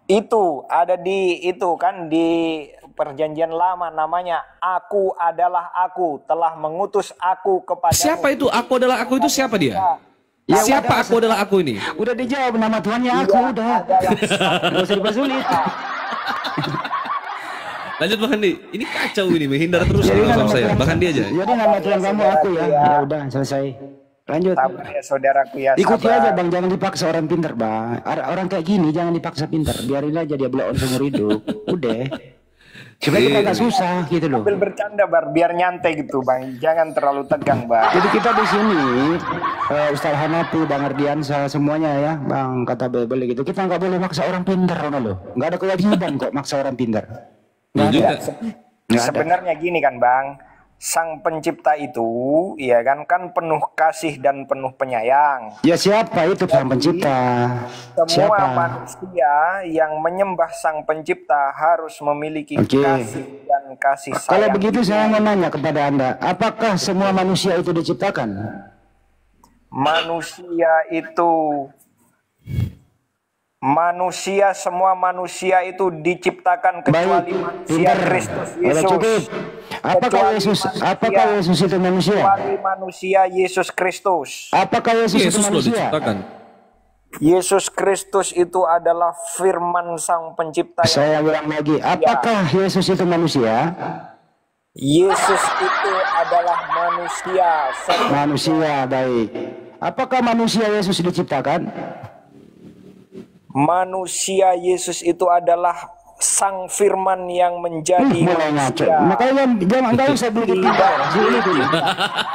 Itu ada di itu kan di perjanjian lama, namanya Aku adalah Aku, telah mengutus Aku kepada. Siapa itu? Aku adalah aku itu siapa dia? Ya Siapa udah, aku adalah aku ini? Udah dijawab nama Tuhannya aku udah. Gak usah dipersulit. Lanjut Bang Handi. Ini kacau ini, menghindar terus sama saya. Bang Handi aja. Jadi nama Tuhan kamu aku ya. Ya udah selesai. Lanjut. Sabar ya saudaraku ya. Ikuti sabar. aja bang, jangan dipaksa orang pintar bang. Orang kayak gini jangan dipaksa pintar. Biarin aja dia blow on seumur hidup. Udah. Supaya kita nggak susah gitu loh. Sambil bercanda bar, biar nyantai gitu bang. Jangan terlalu tegang bang. Jadi kita di sini Ustaz Hanafi, Bang Ardiansa semuanya ya, Bang kata Bebel gitu. Kita nggak boleh maksa orang pintar, loh. Nggak ada kewajiban kok maksa orang pintar. Nggak juga. ada. Nggak ada. Sebenarnya gini kan bang, Sang Pencipta itu ya kan penuh kasih dan penuh penyayang. Ya siapa itu Sang Pencipta? Semua Siapa? manusia yang menyembah Sang Pencipta harus memiliki Oke. kasih dan kasih sayang. Kalau begitu saya mau nanya kepada Anda, apakah semua manusia itu diciptakan? Semua manusia itu diciptakan kecuali manusia pintar. Kristus Udah Yesus. cukup. Apakah Yesus itu manusia? Kecuali manusia Yesus Kristus. Apakah Yesus itu Yesus loh manusia? diciptakan. Yesus Kristus itu adalah firman Sang Pencipta. Saya ulang lagi, apakah Yesus itu manusia? Yesus itu adalah manusia. Manusia, baik. Apakah manusia Yesus diciptakan? Manusia Yesus itu adalah Sang Firman yang menjadi Mulai ngaco. manusia. Makanya jangan nggak usah beli sini dulu.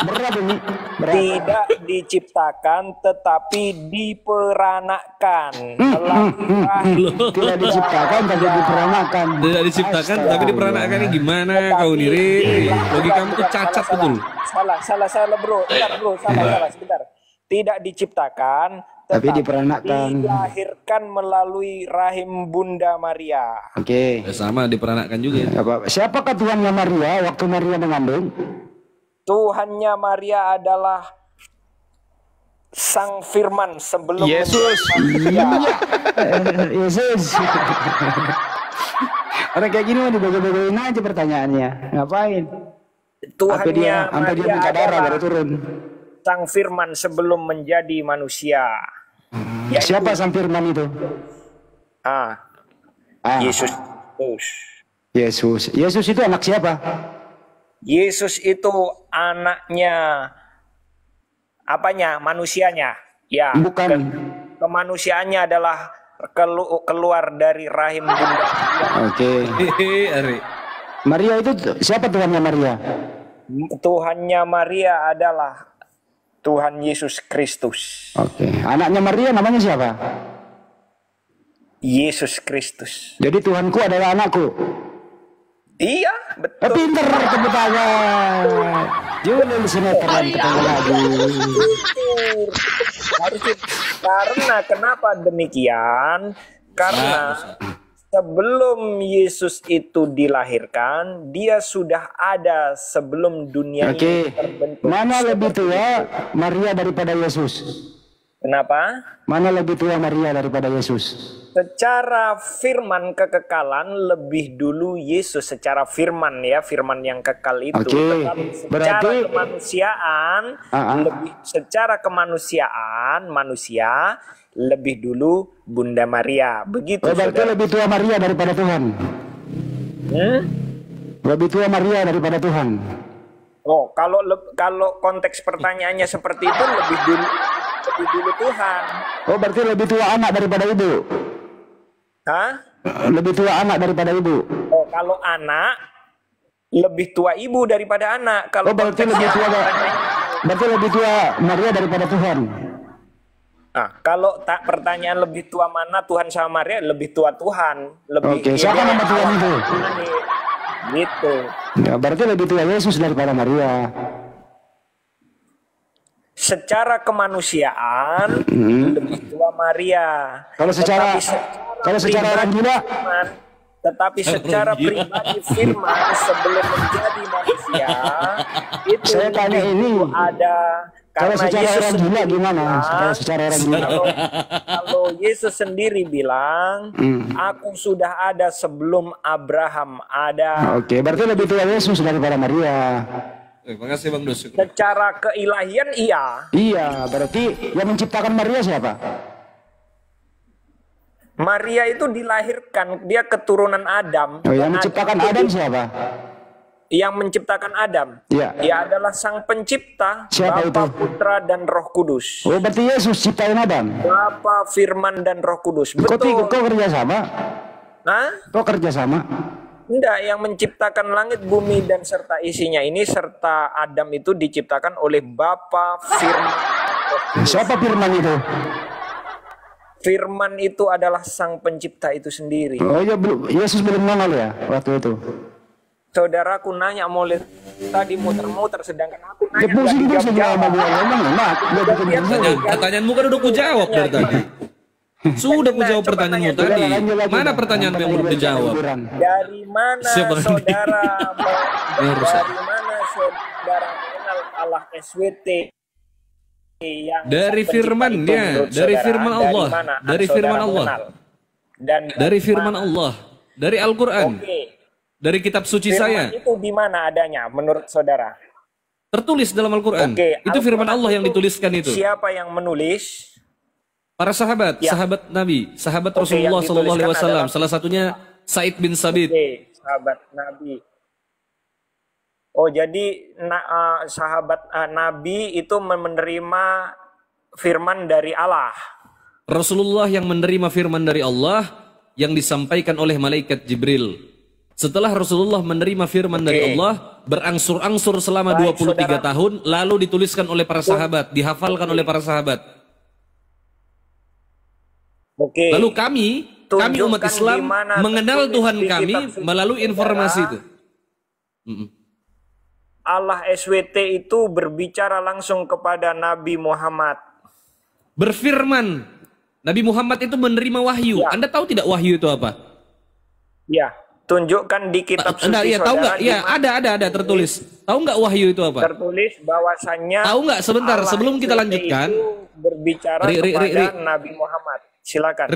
Berat ini. Berat. Tidak diciptakan tetapi diperanakkan melalui rahim. Tidak diciptakan tapi diperanakan. Tidak diciptakan tapi diperanakkan. Ini gimana kau nih, Ri? Logikamu tuh cacat betul. Salah bro. Bentar bro, salah sebentar. Tidak diciptakan Tapi tetapi diperanakkan. dilahirkan melalui rahim Bunda Maria. Oke. Ya, sama diperanakkan juga. Nggak apa-apa. Siapakah Tuhannya Maria waktu Maria mengandung? Tuhannya Maria adalah Sang Firman sebelum Yesus. menjadi manusia. Yesus. Orang kayak gini mah dibogoh-bogohin aja pertanyaannya. Ngapain? Tuhannya Sampai dia Maria minta darah adalah baru turun. Sang Firman sebelum menjadi manusia. Yaitu- Siapa Sang Firman itu? Yesus. Yesus itu anak siapa? Yesus itu anaknya manusianya. Ya. Bukan. Kemanusiaannya adalah keluar dari rahim Bunda. Oke. Hehe, Ari. Maria itu siapa Tuhannya Maria? Tuhannya Maria adalah Tuhan Yesus Kristus. Oke. Anaknya Maria namanya siapa? Yesus Kristus. Jadi Tuhanku adalah anakku. Iya, betul. Pinter tepuk tangan. Julil sinetron ketemu lagi. Karena kenapa demikian? Karena sebelum Yesus itu dilahirkan, dia sudah ada sebelum dunia Oke. ini terbentuk. Mana lebih tua Maria daripada Yesus? Kenapa? Mana lebih tua Maria daripada Yesus? Secara firman kekekalan lebih dulu Yesus secara firman ya, firman yang kekal itu. Oke, Tetapi secara berarti- kemanusiaan secara kemanusiaan manusia lebih dulu Bunda Maria. Begitu Berarti saudara. lebih tua Maria daripada Tuhan. Lebih tua Maria daripada Tuhan. Oh, kalau konteks pertanyaannya seperti itu lebih dulu Tuhan. Oh, berarti lebih tua anak daripada ibu. Hah? Lebih tua anak daripada ibu. Oh, kalau anak lebih tua ibu daripada anak. Kalau Oh, berarti konteksnya lebih tua. pertanyaannya- Berarti lebih tua Maria daripada Tuhan. Kalau tak pertanyaan lebih tua mana Tuhan sama Maria, lebih tua Tuhan. Oke, siapa nama Tuhan itu? Gitu. Ya, berarti lebih tua Yesus daripada Maria. Secara kemanusiaan lebih tua Maria. Kalau secara Tetapi kalau secara orang gila, Tetapi secara pribadi firman sebelum menjadi manusia itu Saya tanya ini, ada kalau karena secara Yesus orang gila sendiri gimana? bilang, Secara orang gila. kalau Yesus sendiri bilang, aku sudah ada sebelum Abraham ada. Oke, berarti lebih tua Yesus daripada Maria. Terima kasih Bang Dus. Secara keilahian iya. Iya, berarti yang menciptakan Maria siapa? Maria itu dilahirkan, dia keturunan Adam. Oh, yang Dan menciptakan itu Adam siapa? yang menciptakan Adam. Iya. Dia adalah sang pencipta, Siapa Bapa, itu? Putra, dan Roh Kudus. Oh, berarti Yesus ciptain Adam. Bapa, Firman, dan Roh Kudus. Kok Betul. kerja sama? Hah? Kok kerja sama? Enggak, yang menciptakan langit, bumi, dan serta isinya ini, serta Adam itu diciptakan oleh Bapa, Firman, dan Roh Kudus. Siapa Firman itu? Firman itu adalah sang pencipta itu sendiri. Oh ya, Yesus belum nongol ya waktu itu. Saudaraku nanya mulai tadi muter-muter, sedangkan aku Ya nanya pusing nggak pusing ya sama dijawab. gue ngomong enak. Dia bikin pusing. Pertanyaanmu kan udah kujawab dari tadi. Sudah kujawab pertanyaanmu tadi. Mana pertanyaanmu yang belum dijawab? Dari mana Siapa lagi? saudara Yang rusak. dari mana saudara mengenal Allah SWT yang Dari sang pencipta firman-Nya, itu menurut dari saudara? firman Allah, mana dari saudara firman Allah. mengenal? Dan Dari firman mana? Allah, dari Al-Quran, Oke. dari kitab suci Firman saya. itu di mana adanya menurut saudara? Tertulis dalam Al-Quran. Oke, Itu firman Al-Quran Allah yang itu dituliskan itu. Siapa yang menulis? Para sahabat, Ya. sahabat Nabi, sahabat Oke, Rasulullah yang Sallallahu Alaihi dituliskan Wasallam. adalah- Salah satunya Said bin Sabit. Oke, sahabat Nabi. Oh, jadi sahabat Nabi itu menerima firman dari Allah. Rasulullah yang menerima firman dari Allah yang disampaikan oleh malaikat Jibril. Setelah Rasulullah menerima firman dari Allah, berangsur-angsur selama Baik, 23 saudara. tahun, lalu dituliskan oleh para sahabat, dihafalkan oleh para sahabat. Oke. Lalu kami umat Tunjukkan Islam di mana mengenal tertulis Tuhan di kami kitab suci melalui saudara, informasi itu. Allah SWT itu berbicara langsung kepada Nabi Muhammad. Berfirman, Nabi Muhammad itu menerima wahyu. Ya. Anda tahu tidak wahyu itu apa? Ya, tunjukkan di kitab suci Anda ya tahu nggak? saudara Ya di mana ada tertulis. Tahu nggak wahyu itu apa? tertulis bahwasannya Tahu nggak sebentar Allah sebelum kita SWT lanjutkan? itu berbicara Ri, kepada Nabi Muhammad. Silakan.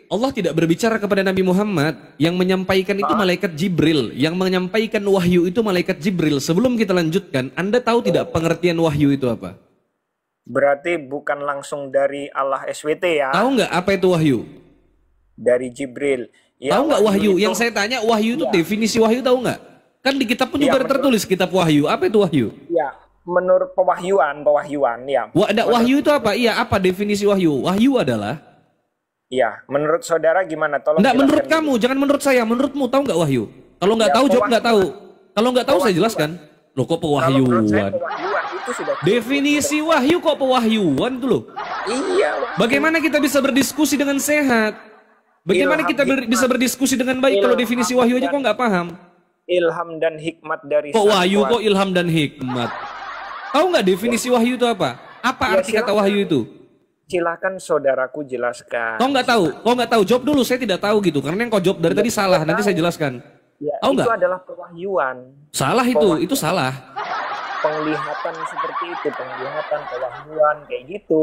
Allah tidak berbicara kepada Nabi Muhammad. Yang menyampaikan itu malaikat Jibril. Yang menyampaikan wahyu itu malaikat Jibril. Sebelum kita lanjutkan, Anda tahu tidak pengertian wahyu itu apa? Berarti bukan langsung dari Allah SWT ya, Tahu nggak apa itu wahyu? dari Jibril. Ya, Tahu nggak wahyu? itu- Yang saya tanya wahyu itu Iya. definisi wahyu tahu nggak? Kan di kitab pun Iya, juga ada tertulis kitab wahyu. Apa itu wahyu? Ya, menurut pewahyuan ya. Wahyu itu apa? Iya, apa definisi wahyu? Wahyu adalah Iya, menurut saudara gimana? Tolong enggak, menurut jelaskan kamu, jangan menurut saya, menurutmu. Tahu nggak wahyu? Kalau nggak Ya, tahu, jawab pewahyuan. nggak tahu. Kalau nggak tahu saya Pewahyuan. jelaskan. Loh kok dulu. Kalau menurut saya pewahyuan? pewahyuan itu sudah cukup. Definisi wahyu kok pewahyuan itu loh. Iya, Bagaimana kita bisa berdiskusi dengan sehat? Bagaimana kita bisa berdiskusi dengan baik kalau definisi wahyu aja kok nggak paham? ilham dan hikmat dari Kok Sang wahyu, Kuasa. kok ilham dan hikmat? Tahu nggak definisi wahyu itu apa? Apa Ya, arti kata silakan. wahyu itu? Silakan saudaraku jelaskan. Kau nggak tahu? Kau nggak tahu? Jawab dulu. Saya tidak tahu gitu. Karena yang kau jawab dari tadi salah. Nanti saya jelaskan. Ya, Tahu itu nggak? adalah pewahyuan. Salah itu salah. Penglihatan seperti itu, penglihatan, pewahyuan kayak gitu.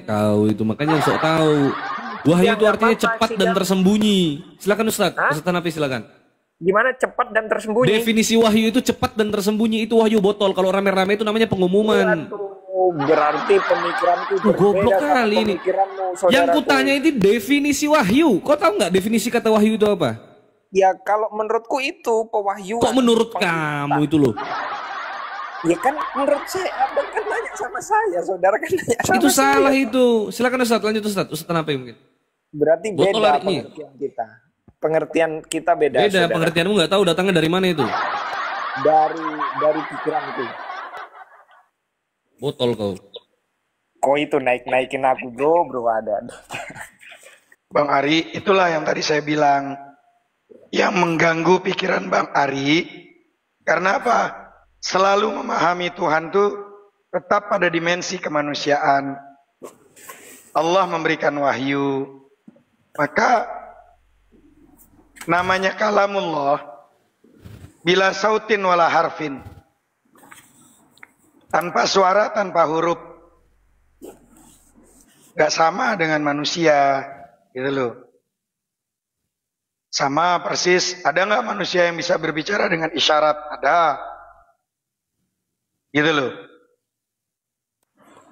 Kau itu makanya sok tahu. Wahyu Ya, itu nggak artinya apa-apa, cepat dan sidang. tersembunyi. Silakan Ustaz. Hah? Ustaz Hanafi silakan. Gimana cepat dan tersembunyi? Definisi wahyu itu cepat dan tersembunyi, itu wahyu botol. Kalau rame-rame itu namanya pengumuman. Waduh, berarti pemikiranku goblok berbeda sama kali ini. pemikiranmu, Yang saudaraku. kutanya itu definisi wahyu. Kau tahu nggak definisi kata wahyu itu apa? Ya kalau menurutku itu pewahyuan. Kok menurut Penglihatan. kamu itu loh? Ya kan menurut saya, abang kan nanya sama saya, saudara kan nanya sama Itu saya. salah itu. Silakan Ustaz, lanjut Ustaz. Ustaz Hanafi mungkin. Berarti Botol beda hari ini. pengertian kita. Pengertian kita beda. Beda, saudara. pengertianmu nggak tahu datangnya dari mana itu. Dari pikiranku. Botol kau. Kok itu naik-naikin aku bro ada. Bang Ari, itulah yang tadi saya bilang. Yang mengganggu pikiran Bang Ari. Karena apa? Selalu memahami Tuhan tuh tetap pada dimensi kemanusiaan. Allah memberikan wahyu. Maka Namanya kalamullah bila sautin wala harfin. Tanpa suara, tanpa huruf. Gak sama dengan manusia, gitu loh. Sama persis, ada nggak manusia yang bisa berbicara dengan isyarat? Ada. Gitu loh.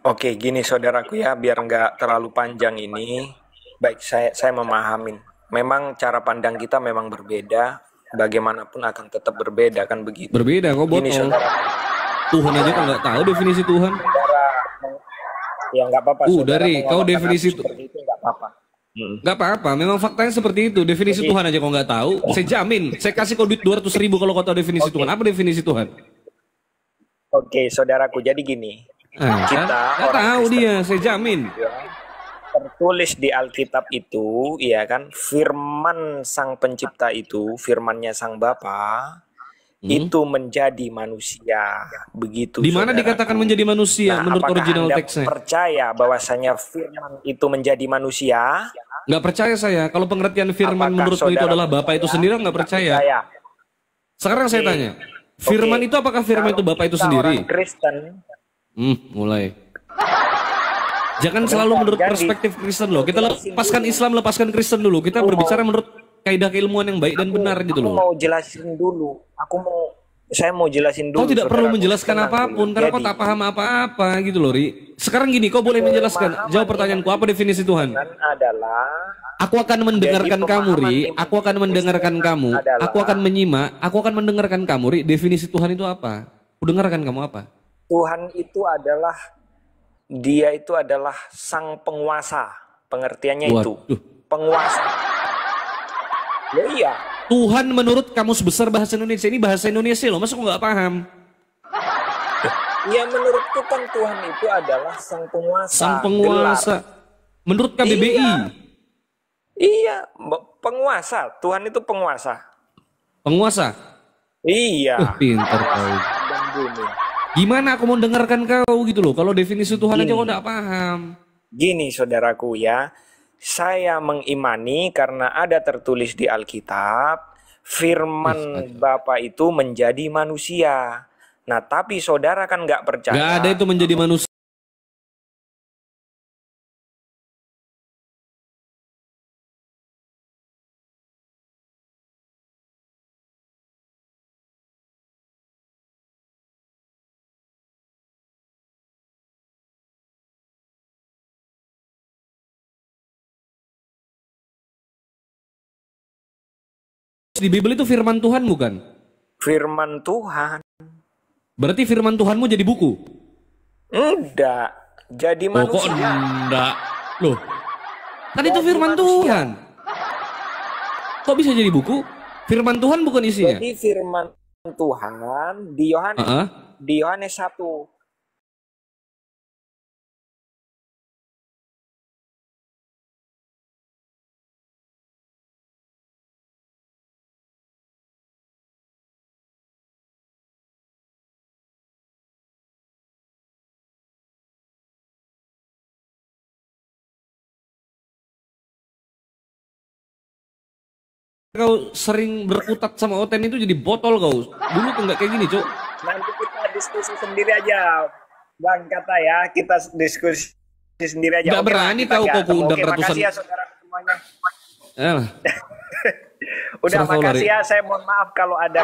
Oke, gini saudaraku ya, biar nggak terlalu panjang ini. Baik, saya memahamin. Memang cara pandang kita memang berbeda. Bagaimanapun akan tetap berbeda, kan begitu. Berbeda kok Gini botol. saudara, Tuhan aja kok nggak tahu definisi Tuhan. ya nggak apa-apa. Dari saudara kau mengatakan definisi aku seperti itu nggak apa-apa. Nggak apa-apa, memang faktanya seperti itu. Definisi Tuhan aja kok nggak tahu. Saya jamin, saya kasih kau duit 200.000 kalau kau tahu definisi Tuhan. Apa definisi Tuhan? Oke, saudaraku, jadi gini. Nah, Kita nggak orang tahu Kristen dia, saya jamin. tertulis di Alkitab itu, ya kan, firman Sang Pencipta itu, firmannya Sang Bapa, itu menjadi manusia. Begitu. Di mana saudaraku. dikatakan menjadi manusia Nah, menurut apakah original Anda teksnya? percaya bahwasanya firman itu menjadi manusia? Nggak percaya saya. Kalau pengertian firman Apakah menurutmu itu saudara adalah Bapa itu percaya? sendiri, nggak percaya. Sekarang saya tanya, firman Oke. itu apakah firman Kalau itu Bapa itu kita sendiri? orang Kristen, Mulai. Jangan selalu menurut Jadi, perspektif Kristen loh. Kita lepaskan Islam, lepaskan Kristen dulu. Kita berbicara menurut kaidah keilmuan yang baik dan benar gitu aku loh. mau jelasin dulu. Saya mau jelasin dulu. Kau tidak perlu saudaraku. menjelaskan Tenang apapun dulu. karena kau Jadi, tak paham apa-apa gitu loh, Ri. Sekarang gini, kau boleh menjelaskan. Jawab pertanyaanku, apa definisi Tuhan? adalah Aku akan mendengarkan Jadi, kamu, Ri. pemahaman Aku akan mendengarkan kamu. adalah- Aku akan menyimak. Aku akan mendengarkan kamu, Ri. Definisi Tuhan itu apa? Aku dengarkan kamu apa? Tuhan itu adalah Dia itu adalah sang penguasa. Pengertiannya itu Waduh. penguasa. Ya iya. Tuhan menurut kamus besar bahasa Indonesia ini bahasa Indonesia loh. Masa kok nggak paham? Ya menurutku kan Tuhan itu adalah sang penguasa. Sang penguasa. Menurut KBBI. Iya, penguasa. Tuhan itu penguasa. Penguasa. Iya. Pintar kau. Dan bumi. Gimana aku mau dengarkan kau gitu loh. Kalau definisi Tuhan aja kau nggak paham. Gini saudaraku ya, saya mengimani karena ada tertulis di Alkitab, firman Bapa itu menjadi manusia. Nah tapi saudara kan nggak percaya. Nggak ada itu menjadi manusia. Di Bible itu firman Tuhan bukan? Firman Tuhan. Berarti firman Tuhanmu jadi buku? Enggak, jadi Oh kok manusia. enggak? Loh, kan itu Jadi firman manusia. Tuhan. Kok bisa jadi buku? Firman Tuhan bukan isinya? Jadi firman Tuhan di Yohanes Heeh. di Yohanes 1. Kau sering berkutat sama Oten itu jadi botol kau. Dulu tuh nggak kayak gini, Cuk. Nanti kita diskusi sendiri aja, Bang Kata ya. Kita diskusi sendiri aja. Nggak Oke, berani kita tahu ya. kau kuundang Oke, ratusan. makasih ya saudara semuanya. Alah. Udah Serah kau, makasih Lari. ya. Saya mohon maaf kalau ada